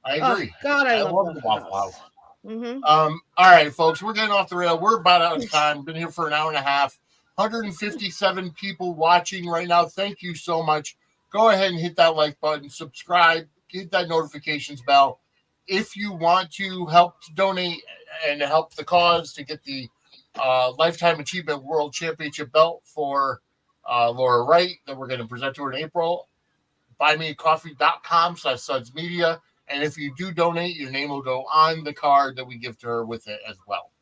I agree. Oh, God, I love the Waffle House. Mm-hmm. All right, folks, we're getting off the rail. We're about out of time. Been here for an hour and a half. 157 people watching right now. Thank you so much. Go ahead and hit that like button, subscribe, hit that notifications bell. If you want to help donate and help the cause to get the Lifetime Achievement World Championship belt for Laura Wright that we're going to present to her in April. buymeacoffee.com/Suds Media. And if you do donate, your name will go on the card that we give to her with it as well.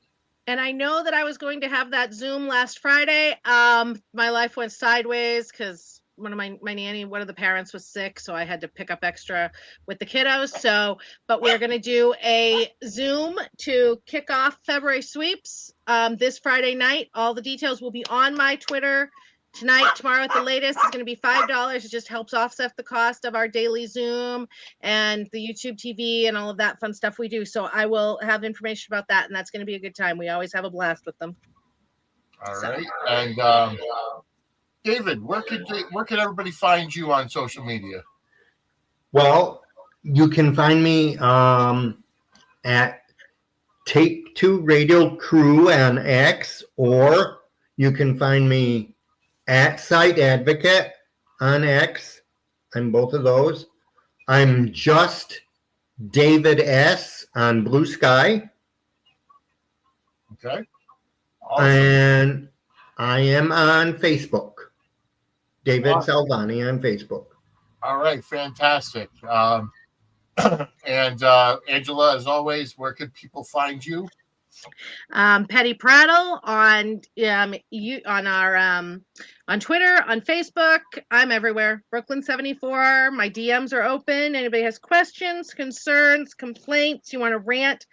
And I know that I was going to have that Zoom last Friday. My life went sideways because one of one of the parents was sick, so I had to pick up extra with the kiddos. But we're going to do a Zoom to kick off February sweeps this Friday night. All the details will be on my Twitter tonight, tomorrow at the latest. It's going to be $5. It just helps offset the cost of our daily Zoom and the YouTube TV and all of that fun stuff we do. So I will have information about that, and that's going to be a good time. We always have a blast with them. All right. And David, where can everybody find you on social media? Well, you can find me at Take Two Radio Crew on X, or you can find me at Site Advocate on X. I'm both of those. I'm just David S. on Blue Sky. Okay. Awesome. And I am on Facebook. David Salvani on Facebook. All right. Fantastic. And Angela, as always, where could people find you? Petty Prattle on on Twitter, on Facebook. I'm everywhere. Brooklyn 74. My DMs are open. Anybody has questions, concerns, complaints, you want to rant,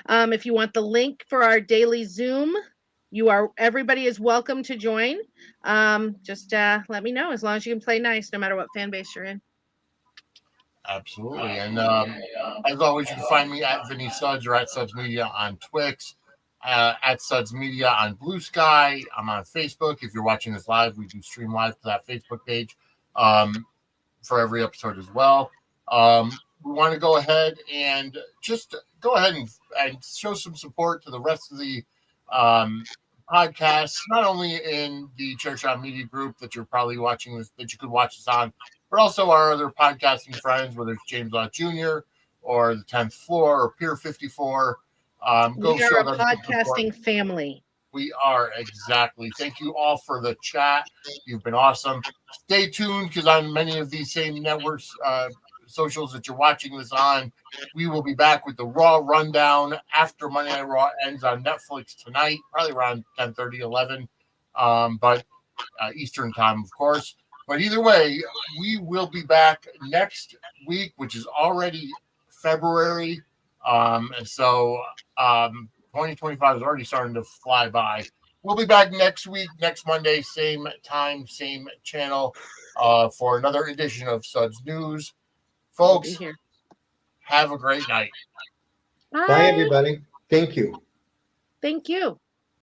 if you want the link for our daily Zoom, everybody is welcome to join. Just let me know, as long as you can play nice, no matter what fan base you're in. Absolutely. And as always, you can find me at Vinny Suds or at Suds Media on Twix, at Suds Media on Blue Sky. I'm on Facebook. If you're watching this live, we do stream live to that Facebook page for every episode as well. We want to go ahead and just go ahead and show some support to the rest of the podcasts, not only in the Chair Shot Media group that you're probably watching this, that you could watch this on, but also our other podcasting friends, whether it's James Law Jr. or the 10th Floor or Pier 54. We are a podcasting family. We are, exactly. Thank you all for the chat. You've been awesome. Stay tuned, because on many of these same networks, socials that you're watching this on, we will be back with the Raw Rundown after Monday Night Raw ends on Netflix tonight, probably around 10:30, 11, but Eastern time, of course. But either way, we will be back next week, which is already February. And so 2025 is already starting to fly by. We'll be back next week, next Monday, same time, same channel, for another edition of Suds News. Folks, have a great night. Bye, everybody. Thank you. Thank you.